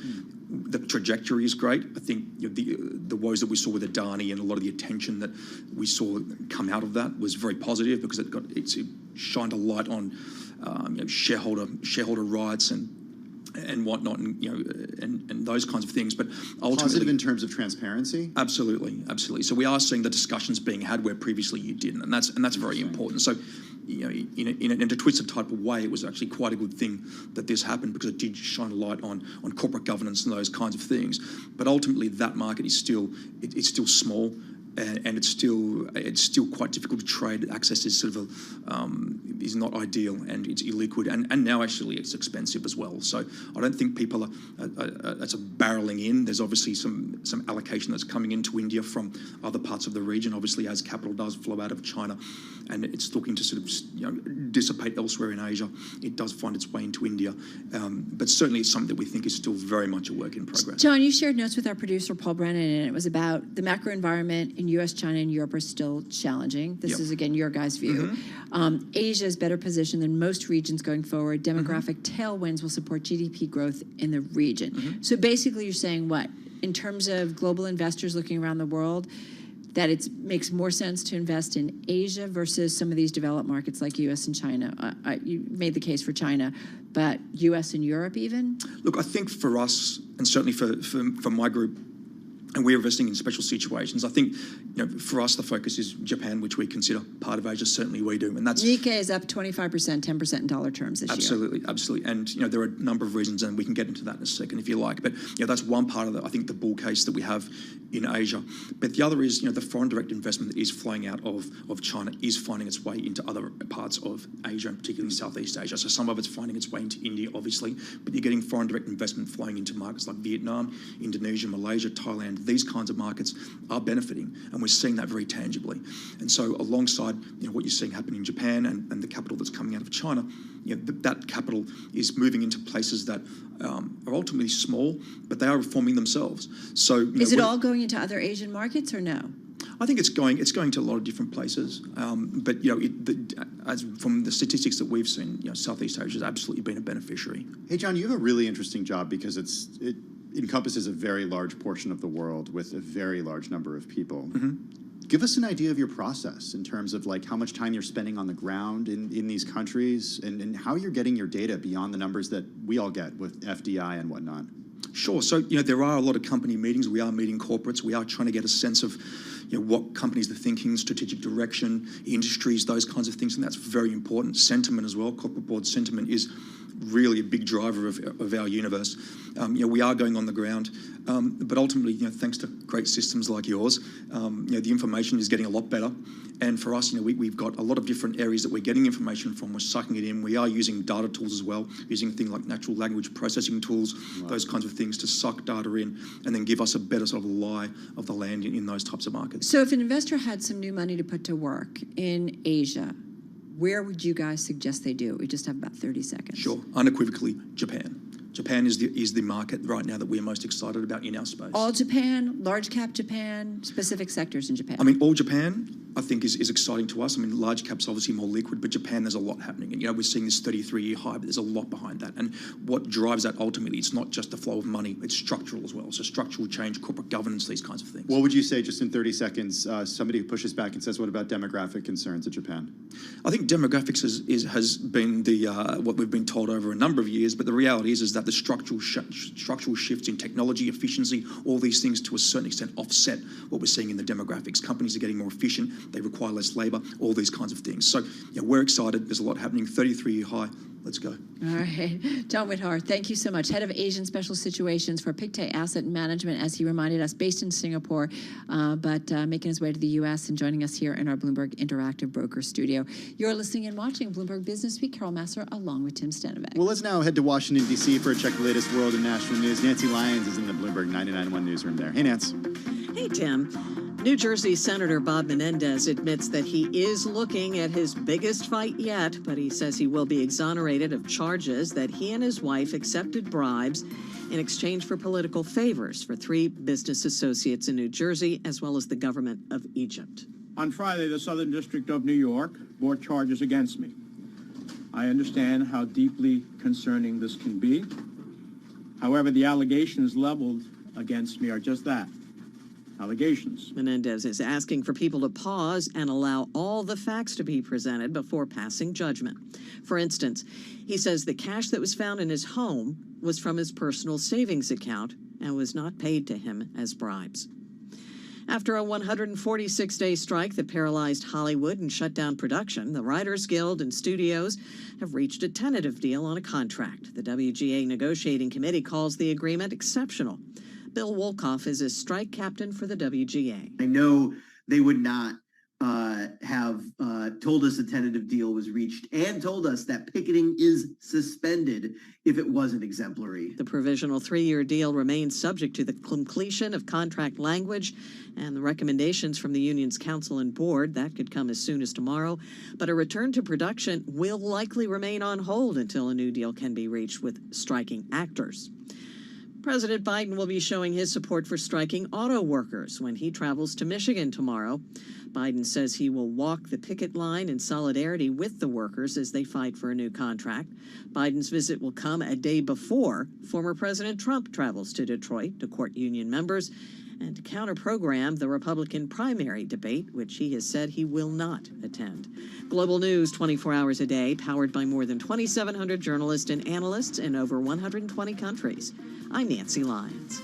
the trajectory is great. I think the woes that we saw with Adani and a lot of the attention that we saw come out of that was very positive, because it shined a light on shareholder rights and whatnot, and those kinds of things. But ultimately, positive in terms of transparency. Absolutely. So we are seeing the discussions being had where previously you didn't, and that's very important. So, in a twisted type of way, it was actually quite a good thing that this happened, because it did shine a light on corporate governance and those kinds of things. But ultimately, that market is still small. And it's still quite difficult to trade. Access is sort of is not ideal, and it's illiquid, and now actually it's expensive as well. So I don't think people are that's barreling in. There's obviously some allocation that's coming into India from other parts of the region, obviously, as capital does flow out of China, and it's looking to sort of dissipate elsewhere in Asia. It does find its way into India, but certainly it's something that we think is still very much a work in progress. John, you shared notes with our producer Paul Brennan, and it was about the macro environment in U.S., China, and Europe are still challenging. This is, again, your guys' view. Asia is better positioned than most regions going forward. Demographic tailwinds will support GDP growth in the region. So basically, you're saying what? In terms of global investors looking around the world, that it makes more sense to invest in Asia versus some of these developed markets like U.S. and China. You made the case for China, but U.S. and Europe even? Look, I think for us, and certainly for my group, and we're investing in special situations. I think, for us, the focus is Japan, which we consider part of Asia. Certainly we do. And that's Nikkei is up 25%, 10% in dollar terms this year. Absolutely. And, there are a number of reasons, and we can get into that in a second if you like. But, that's one part of I think, the bull case that we have in Asia. But the other is, the foreign direct investment that is flowing out of China is finding its way into other parts of Asia, and particularly Southeast Asia. So some of it's finding its way into India, obviously. But you're getting foreign direct investment flowing into markets like Vietnam, Indonesia, Malaysia, Thailand. These kinds of markets are benefiting, and we're seeing that very tangibly. And so alongside what you're seeing happen in Japan and the capital that's coming out of China, that capital is moving into places that are ultimately small, but they are reforming themselves. So is it all going into other Asian markets or no? I think it's going to a lot of different places, but as from the statistics that we've seen, Southeast Asia has absolutely been a beneficiary. Hey, John, you have a really interesting job, because it encompasses a very large portion of the world with a very large number of people. Give us an idea of your process in terms of how much time you're spending on the ground in these countries, and how you're getting your data beyond the numbers that we all get with FDI and whatnot. Sure. So, there are a lot of company meetings. We are meeting corporates. We are trying to get a sense of, what companies are thinking, strategic direction, industries, those kinds of things, and that's very important. Sentiment as well, corporate board sentiment is really a big driver of our universe. We are going on the ground, but ultimately, thanks to great systems like yours, the information is getting a lot better. And for us, we've got a lot of different areas that we're getting information from. We're sucking it in. We are using data tools as well, using things like natural language processing tools, those kinds of things to suck data in and then give us a better sort of lie of the land in those types of markets. So if an investor had some new money to put to work in Asia, where would you guys suggest they do? We just have about 30 seconds. Sure. Unequivocally, Japan. Japan is the market right now that we're most excited about in our space. All Japan, large cap Japan, specific sectors in Japan? I mean, all Japan, I think, is exciting to us. I mean, large cap's obviously more liquid, but Japan, there's a lot happening. And, we're seeing this 33-year high, but there's a lot behind that. And what drives that ultimately, it's not just the flow of money, it's structural as well. So structural change, corporate governance, these kinds of things. What would you say, just in 30 seconds, somebody who pushes back and says, what about demographic concerns in Japan? I think demographics has been what we've been told over a number of years, but the reality is that the structural shifts in technology, efficiency, all these things to a certain extent offset what we're seeing in the demographics. Companies are getting more efficient, they require less labour, all these kinds of things. So we're excited, there's a lot happening, 33-year high. Let's go. All right. John Whithar, thank you so much. Head of Asian Special Situations for Pictet Asset Management, as he reminded us, based in Singapore, but making his way to the U.S. and joining us here in our Bloomberg Interactive Broker Studio. You're listening and watching Bloomberg Business Week. Carol Massar along with Tim Stanovic. Well, let's now head to Washington, D.C. for a check of the latest world and national news. Nancy Lyons is in the Bloomberg 99.1 newsroom there. Hey, Nance. Hey, Tim. New Jersey Senator Bob Menendez admits that he is looking at his biggest fight yet, but he says he will be exonerated of charges that he and his wife accepted bribes in exchange for political favors for 3 business associates in New Jersey, as well as the government of Egypt. On Friday, the Southern District of New York brought charges against me. I understand how deeply concerning this can be. However, the allegations leveled against me are just that. Allegations. Menendez is asking for people to pause and allow all the facts to be presented before passing judgment. For instance, he says the cash that was found in his home was from his personal savings account and was not paid to him as bribes. After a 146-day strike that paralyzed Hollywood and shut down production, the Writers Guild and studios have reached a tentative deal on a contract. The WGA negotiating committee calls the agreement exceptional. Bill Wolkoff is a strike captain for the WGA. I know they would not have told us a tentative deal was reached and told us that picketing is suspended if it wasn't exemplary. The provisional 3-year deal remains subject to the completion of contract language and the recommendations from the union's council and board. That could come as soon as tomorrow. But a return to production will likely remain on hold until a new deal can be reached with striking actors. President Biden will be showing his support for striking auto workers when he travels to Michigan tomorrow. Biden says he will walk the picket line in solidarity with the workers as they fight for a new contract. Biden's visit will come a day before former President Trump travels to Detroit to court union members and to counter-program the Republican primary debate, which he has said he will not attend. Global news 24 hours a day, powered by more than 2,700 journalists and analysts in over 120 countries. I'm Nancy Lyons.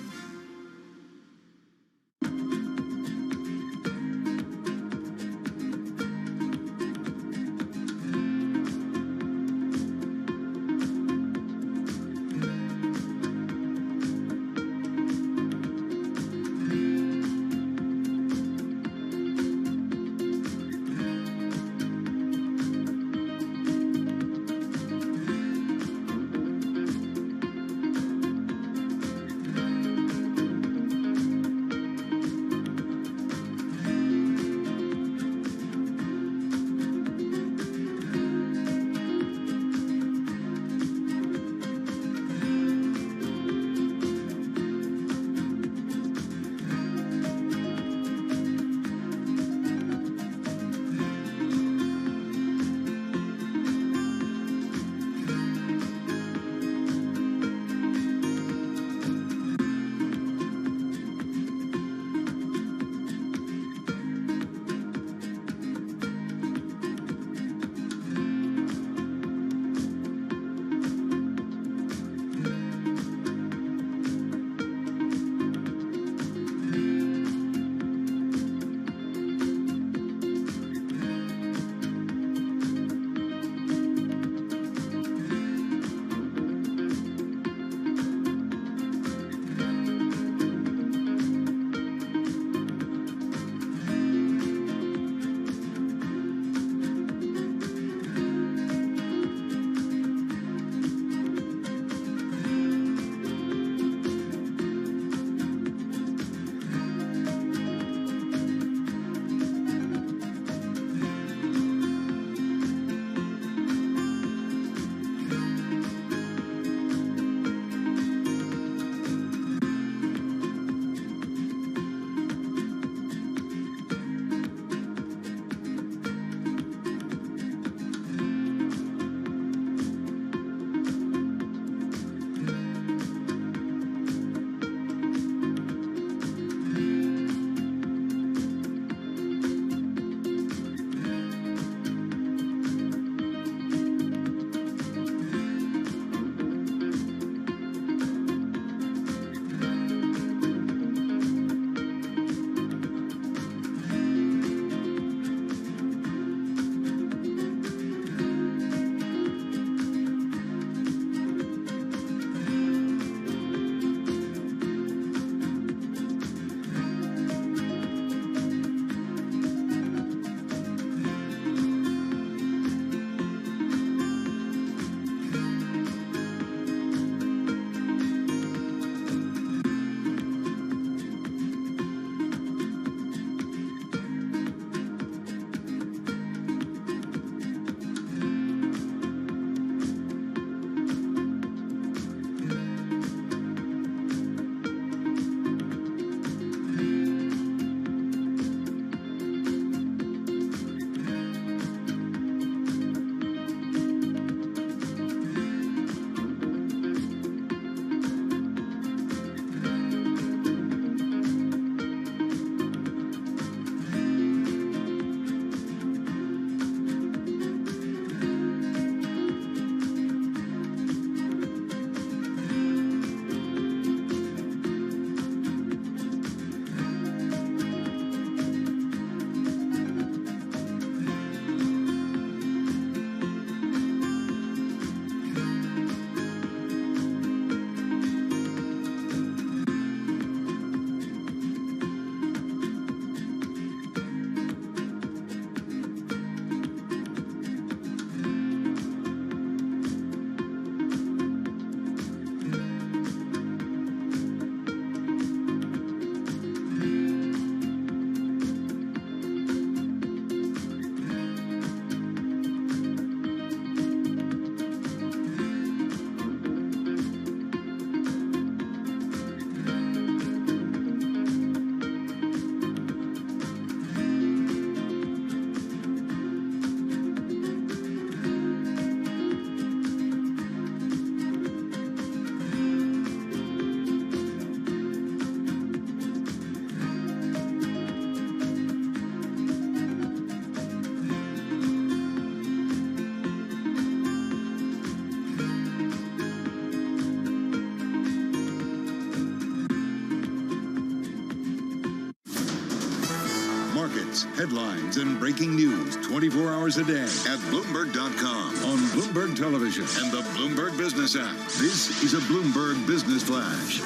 Profits. Headlines and breaking news 24 hours a day at Bloomberg.com, on Bloomberg Television and the Bloomberg Business app. This is a Bloomberg Business Flash.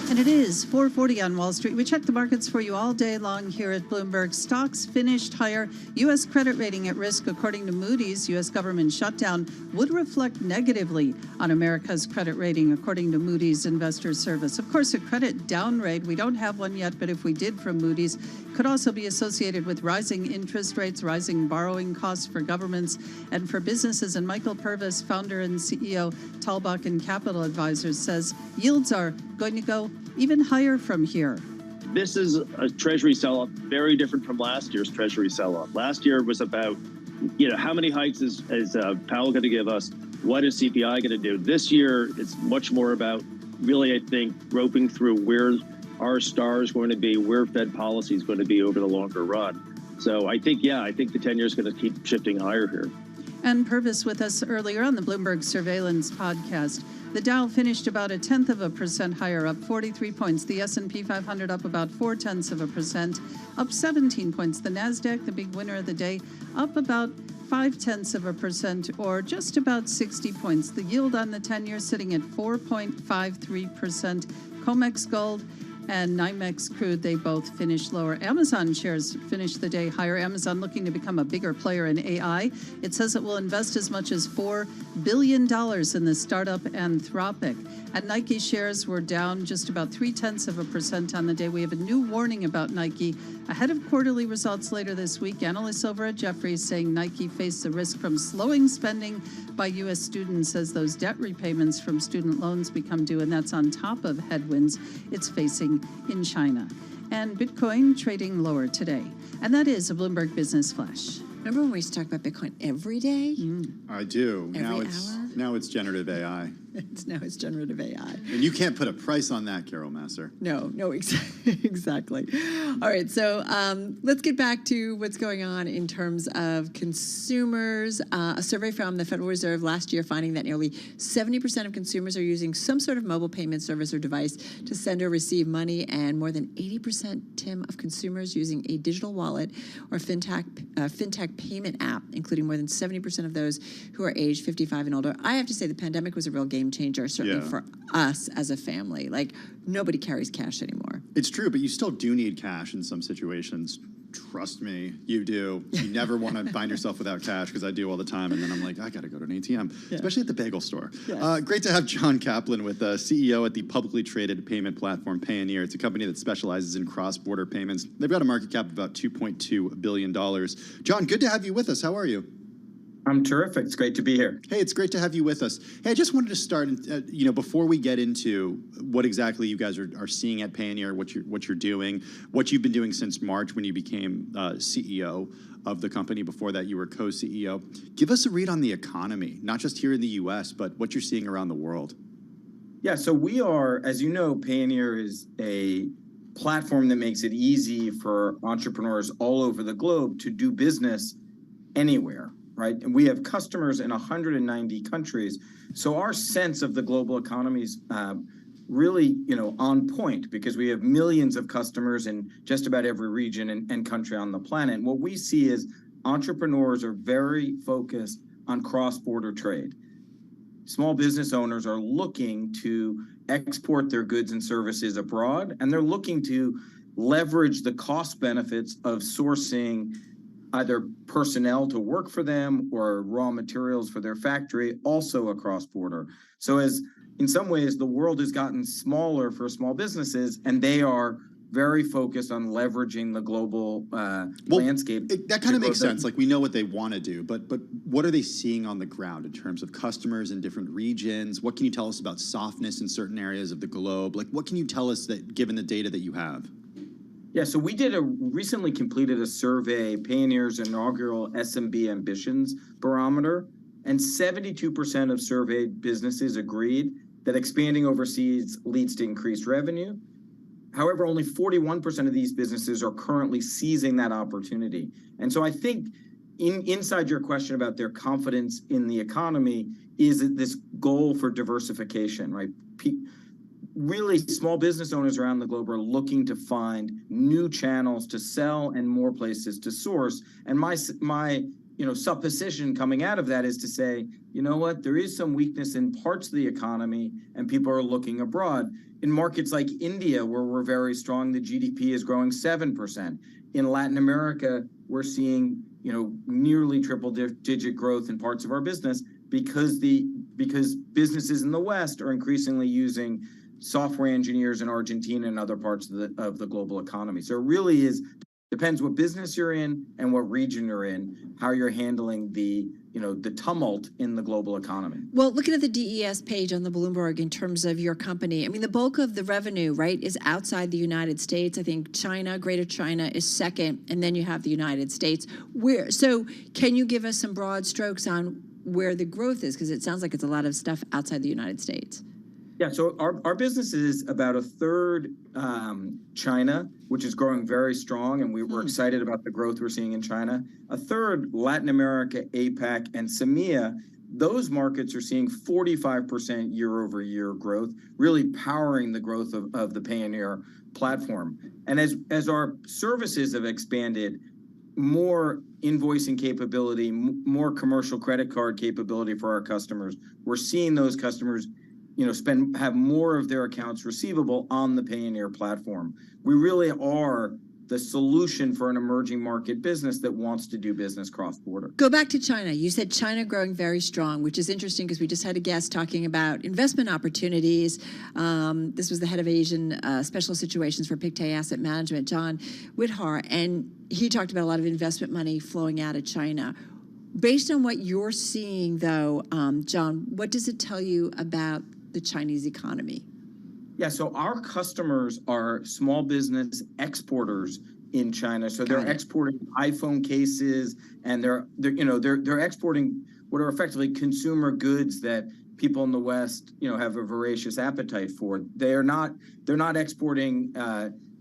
And it is 4:40 on Wall Street. We check the markets for you all day long here at Bloomberg. Stocks finished higher. U.S. credit rating at risk, according to Moody's. U.S. government shutdown would reflect negatively on America's credit rating, according to Moody's Investor Service. Of course, a credit downgrade, we don't have one yet, but if we did from Moody's, could also be associated with rising interest rates, rising borrowing costs for governments and for businesses. And Michael Purvis, founder and CEO, Talbot and Capital Advisors, says yields are going to go even higher from here. This is a Treasury sell-off very different from last year's Treasury sell-off. Last year was about, how many hikes is Powell going to give us? What is CPI going to do? This year, it's much more about really, I think, groping through where our star is going to be, where Fed policy is going to be over the longer run. So I think the 10-year is going to keep shifting higher here. And Purvis with us earlier on the Bloomberg Surveillance podcast. The Dow finished about 0.1% higher, up 43 points. The S&P 500 up about 0.4%, up 17 points. The NASDAQ, the big winner of the day, up about 0.5%, or just about 60 points. The yield on the 10-year sitting at 4.53%. COMEX Gold and NYMEX crude, they both finished lower. Amazon shares finished the day higher. Amazon looking to become a bigger player in AI. It says it will invest as much as $4 billion in the startup Anthropic. And Nike shares were down just about 0.3% on the day. We have a new warning about Nike ahead of quarterly results later this week. Analysts over at Jefferies saying Nike faced the risk from slowing spending by U.S. students as those debt repayments from student loans become due, and that's on top of headwinds it's facing in China. And Bitcoin trading lower today. And that is a Bloomberg Business Flash. Remember when we used to talk about Bitcoin every day? I do. Every Now it's generative AI. Now it's generative AI. And you can't put a price on that, Carol Masser. No, exactly. All right, so let's get back to what's going on in terms of consumers. A survey from the Federal Reserve last year finding that nearly 70% of consumers are using some sort of mobile payment service or device to send or receive money, and more than 80%, Tim, of consumers using a digital wallet or fintech payment app, including more than 70% of those who are aged 55 and older. I have to say the pandemic was a real game changer, certainly for us as a family. Like, nobody carries cash anymore. It's true, but you still do need cash in some situations. Trust me, you do. You never want to find yourself without cash, because I do all the time, and then I'm like, I got to go to an ATM, especially at the bagel store. Yes. Great to have John Kaplan with us, CEO at the publicly traded payment platform Payoneer. It's a company that specializes in cross-border payments. They've got a market cap of about $2.2 billion. John, good to have you with us. How are you? I'm terrific. It's great to be here. Hey, it's great to have you with us. Hey, I just wanted to start, before we get into what exactly you guys are seeing at Payoneer, what you're doing, what you've been doing since March when you became CEO of the company. Before that, you were co-CEO. Give us a read on the economy, not just here in the U.S., but what you're seeing around the world. Yeah, so we are, as you know, Payoneer is a platform that makes it easy for entrepreneurs all over the globe to do business anywhere. Right? And we have customers in 190 countries. So our sense of the global economy is really, on point, because we have millions of customers in just about every region and country on the planet. And what we see is entrepreneurs are very focused on cross-border trade. Small business owners are looking to export their goods and services abroad, and they're looking to leverage the cost benefits of sourcing either personnel to work for them or raw materials for their factory, also across border. So as in some ways, the world has gotten smaller for small businesses, and they are very focused on leveraging the global landscape. That kind of makes sense. Like, we know what they want to do, but what are they seeing on the ground in terms of customers in different regions? What can you tell us about softness in certain areas of the globe? Like, what can you tell us that, given the data that you have? Yeah, so we recently completed a survey, Payoneer's inaugural SMB Ambitions Barometer, and 72% of surveyed businesses agreed that expanding overseas leads to increased revenue. However, only 41% of these businesses are currently seizing that opportunity. And so I think inside your question about their confidence in the economy is this goal for diversification, right? really small business owners around the globe are looking to find new channels to sell and more places to source. And my supposition coming out of that is to say, you know what, there is some weakness in parts of the economy and people are looking abroad. In markets like India, where we're very strong, the GDP is growing 7%. In Latin America, we're seeing, nearly triple-digit growth in parts of our business because businesses in the West are increasingly using software engineers in Argentina and other parts of the global economy. So it really depends what business you're in and what region you're in, how you're handling the tumult in the global economy. Well, looking at the DES page on the Bloomberg in terms of your company, I mean, the bulk of the revenue, right, is outside the United States. I think Greater China is second, and then you have the United States. So can you give us some broad strokes on where the growth is? Because it sounds like it's a lot of stuff outside the United States. Yeah, so our business is about a third China, which is growing very strong, and we're excited about the growth we're seeing in China. A third Latin America, APAC, and CEMEA. Those markets are seeing 45% year-over-year growth, really powering the growth of the Payoneer platform. And as our services have expanded, more invoicing capability, more commercial credit card capability for our customers, we're seeing those customers have more of their accounts receivable on the Payoneer platform. We really are the solution for an emerging market business that wants to do business cross-border. Go back to China. You said China growing very strong, which is interesting because we just had a guest talking about investment opportunities. This was the head of Asian Special Situations for Pictet Asset Management, John Whithar, and he talked about a lot of investment money flowing out of China. Based on what you're seeing, though, John, what does it tell you about the Chinese economy? Yeah, so our customers are small business exporters in China. So they're exporting iPhone cases, and they're exporting what are effectively consumer goods that people in the West, have a voracious appetite for. They're not exporting.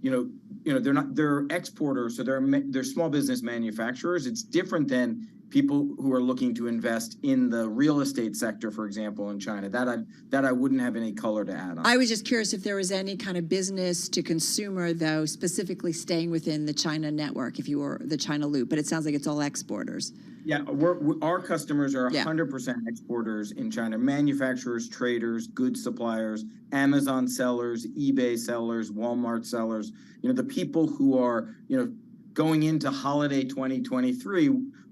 They're exporters. So they're small business manufacturers. It's different than people who are looking to invest in the real estate sector, for example, in China. That I wouldn't have any color to add on. I was just curious if there was any kind of business to consumer, though, specifically staying within the China network, if you were the China loop, but it sounds like it's all exporters. Yeah, our customers are 100% exporters in China. Manufacturers, traders, goods suppliers, Amazon sellers, eBay sellers, Walmart sellers. The people who are, going into holiday 2023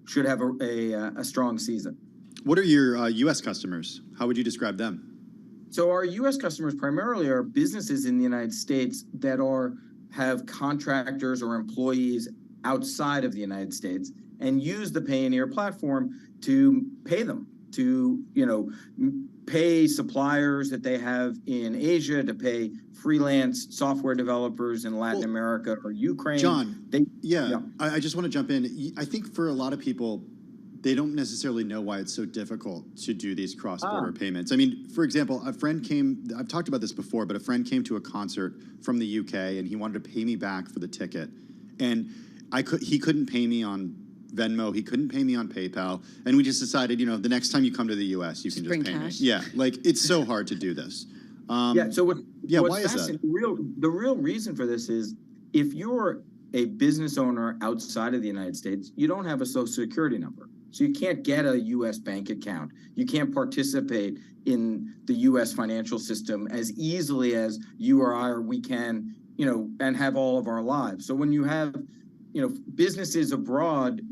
should have a strong season. What are your U.S. customers? How would you describe them? So our U.S. customers primarily are businesses in the United States that have contractors or employees outside of the United States and use the Payoneer platform to pay them, to pay suppliers that they have in Asia, to pay freelance software developers in Latin America or Ukraine. John, I just want to jump in. I think for a lot of people, they don't necessarily know why it's so difficult to do these cross-border payments. I mean, for example, a friend came, I've talked about this before, but a friend came to a concert from the UK and he wanted to pay me back for the ticket. And he couldn't pay me on Venmo, he couldn't pay me on PayPal, and we just decided, the next time you come to the US, you can just pay me. Yeah, it's so hard to do this. Why is that? The real reason for this is if you're a business owner outside of the United States, you don't have a social security number. So you can't get a U.S. bank account. You can't participate in the U.S. financial system as easily as you or I or we can, and have all of our lives. So when you have businesses abroad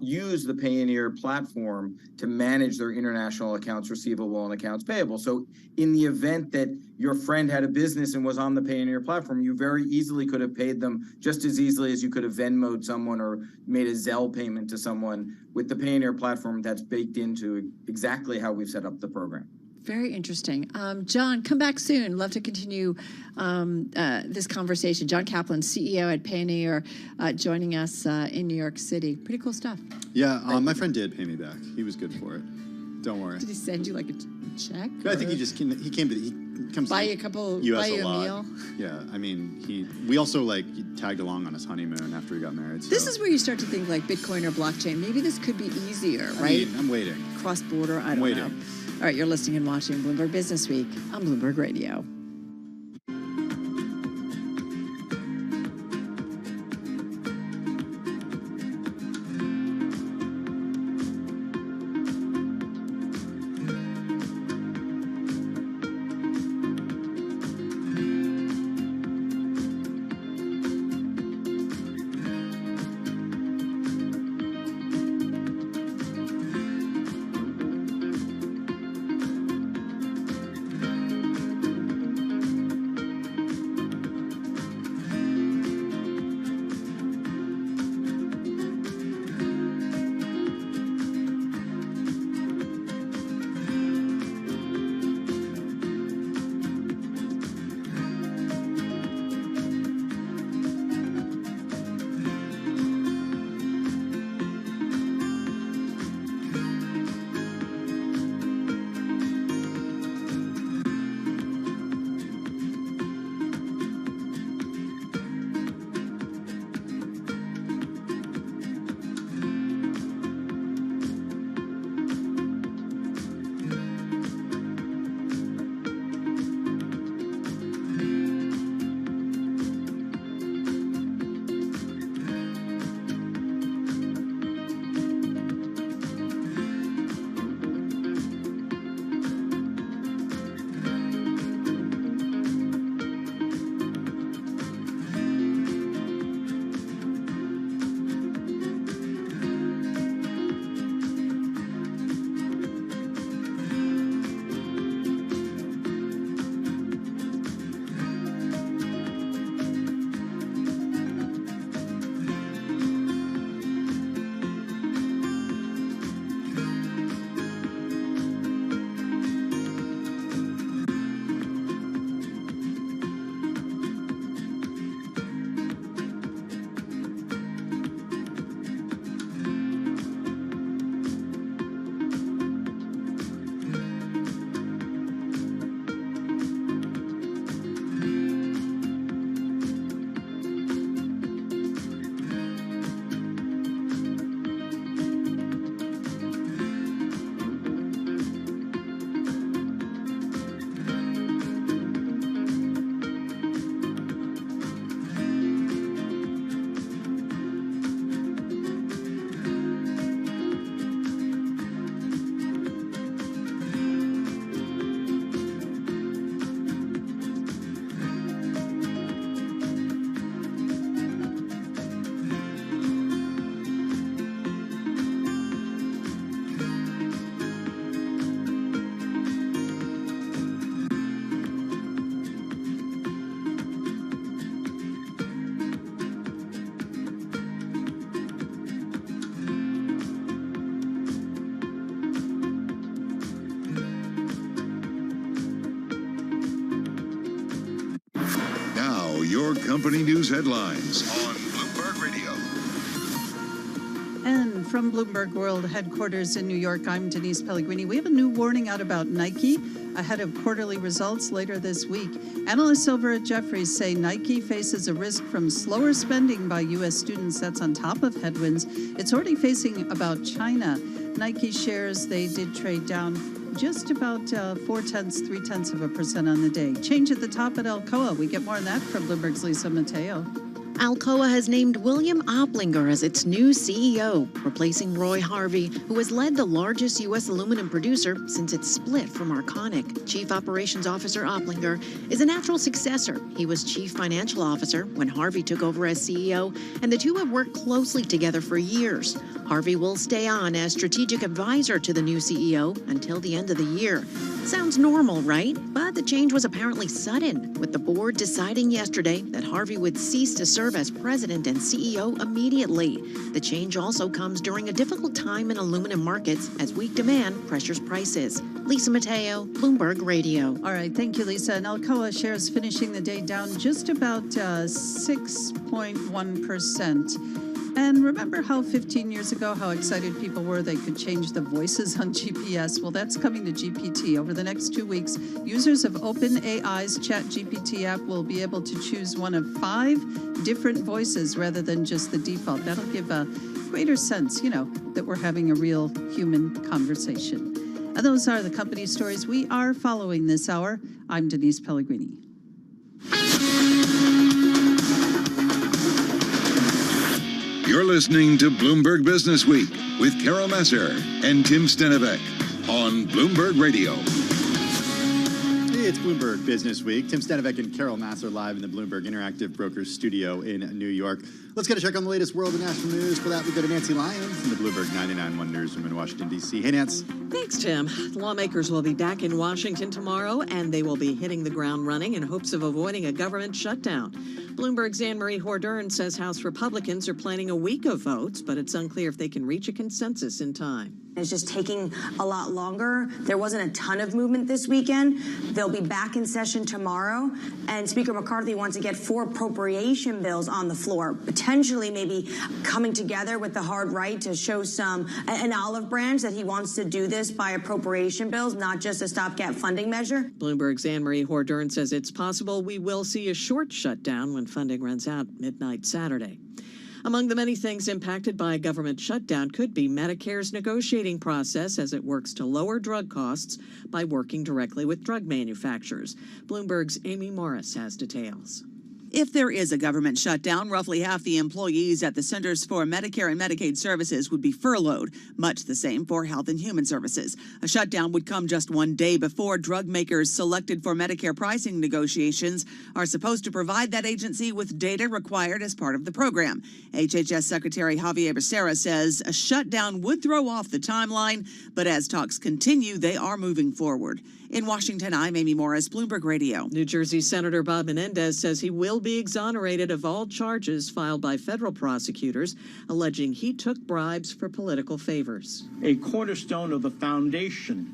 use the Payoneer platform to manage their international accounts receivable and accounts payable. So in the event that your friend had a business and was on the Payoneer platform, you very easily could have paid them just as easily as you could have Venmo'd someone or made a Zelle payment to someone. With the Payoneer platform, that's baked into exactly how we've set up the program. Very interesting. John, come back soon. Love to continue this conversation. John Kaplan, CEO at Payoneer, joining us in New York City. Pretty cool stuff. Yeah, my friend did pay me back. He was good for it. Don't worry. Did he send you like a check? I think he comes buy you a couple, US buy you a lot. meal. Yeah, I mean, we also tagged along on his honeymoon after we got married. So. This is where you start to think like Bitcoin or blockchain. Maybe this could be easier, right? I'm waiting. Cross-border, I don't know. All right, you're listening and watching Bloomberg Business Week on Bloomberg Radio. your company news headlines on Bloomberg Radio. And from Bloomberg World Headquarters in New York, I'm Denise Pellegrini. We have a new warning out about Nike ahead of quarterly results later this week. Analysts over at Jefferies say Nike faces a risk from slower spending by U.S. students. That's on top of headwinds it's already facing about China. Nike shares, they did trade down just about 0.4% on the day. Change at the top at Alcoa. We get more on that from Bloomberg's Lisa Mateo. Alcoa has named William Oplinger as its new CEO, replacing Roy Harvey, who has led the largest U.S. aluminum producer since its split from Arconic. Chief Operations Officer Oplinger is a natural successor. He was Chief Financial Officer when Harvey took over as CEO, and the two have worked closely together for years. Harvey will stay on as strategic advisor to the new CEO until the end of the year. Sounds normal, right? But the change was apparently sudden, with the board deciding yesterday that Harvey would cease to serve as president and CEO immediately. The change also comes during a difficult time in aluminum markets as weak demand pressures prices. Lisa Mateo, Bloomberg Radio. All right, thank you, Lisa. And Alcoa shares finishing the day down just about 6.1%. And remember how 15 years ago, how excited people were they could change the voices on GPS? Well, that's coming to GPT. Over the next 2 weeks, users of OpenAI's ChatGPT app will be able to choose one of 5 different voices rather than just the default. That'll give a greater sense, that we're having a real human conversation. And those are the company stories we are following this hour. I'm Denise Pellegrini. You're listening to Bloomberg Business Week with Carol Messer and Tim Stenovec on Bloomberg Radio. It's Bloomberg Business Week. Tim Stenovec and Carol Masser live in the Bloomberg Interactive Brokers studio in New York. Let's get a check on the latest world and national news. For that, we go to Nancy Lyons in the Bloomberg 99.1 newsroom in Washington, D.C. Hey, Nance. Thanks, Tim. Lawmakers will be back in Washington tomorrow, and they will be hitting the ground running in hopes of avoiding a government shutdown. Bloomberg's Anne-Marie Hordern says House Republicans are planning a week of votes, but it's unclear if they can reach a consensus in time. It's just taking a lot longer. There wasn't a ton of movement this weekend. They'll be back in session tomorrow, and Speaker McCarthy wants to get 4 appropriation bills on the floor, potentially maybe coming together with the hard right to show an olive branch that he wants to do this by appropriation bills, not just a stopgap funding measure. Bloomberg's Anne-Marie Hordern says it's possible we will see a short shutdown when funding runs out midnight Saturday. Among the many things impacted by a government shutdown could be Medicare's negotiating process as it works to lower drug costs by working directly with drug manufacturers. Bloomberg's Amy Morris has details. If there is a government shutdown, roughly half the employees at the Centers for Medicare and Medicaid Services would be furloughed, much the same for Health and Human Services. A shutdown would come just one day before drug makers selected for Medicare pricing negotiations are supposed to provide that agency with data required as part of the program. HHS Secretary Javier Becerra says a shutdown would throw off the timeline, but as talks continue, they are moving forward. In Washington, I'm Amy Morris, Bloomberg Radio. New Jersey Senator Bob Menendez says he will be exonerated of all charges filed by federal prosecutors alleging he took bribes for political favors. A cornerstone of the foundation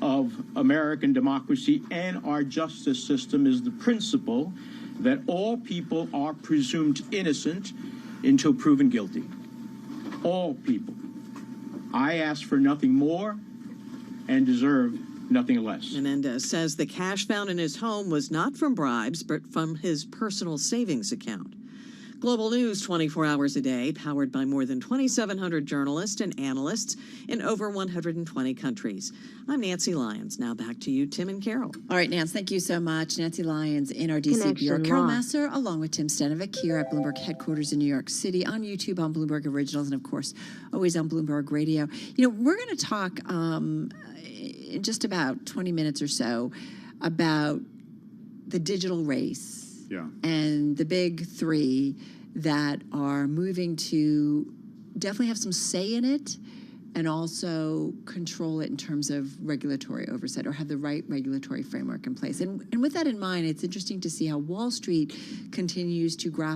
of American democracy and our justice system is the principle that all people are presumed innocent until proven guilty. All people. I ask for nothing more and deserve nothing less. Menendez says the cash found in his home was not from bribes, but from his personal savings account. Global news 24 hours a day, powered by more than 2,700 journalists and analysts in over 120 countries. I'm Nancy Lyons. Now back to you, Tim and Carol. All right, Nance, thank you so much. Nancy Lyons in our DC bureau. Carol Masser, along with Tim Stenovec here at Bloomberg headquarters in New York City, on YouTube, on Bloomberg Originals, and of course, always on Bloomberg Radio. We're going to talk in just about 20 minutes or so about the digital race. And the big 3 that are moving to definitely have some say in it and also control it in terms of regulatory oversight or have the right regulatory framework in place. And with that in mind, it's interesting to see how Wall Street continues to grapple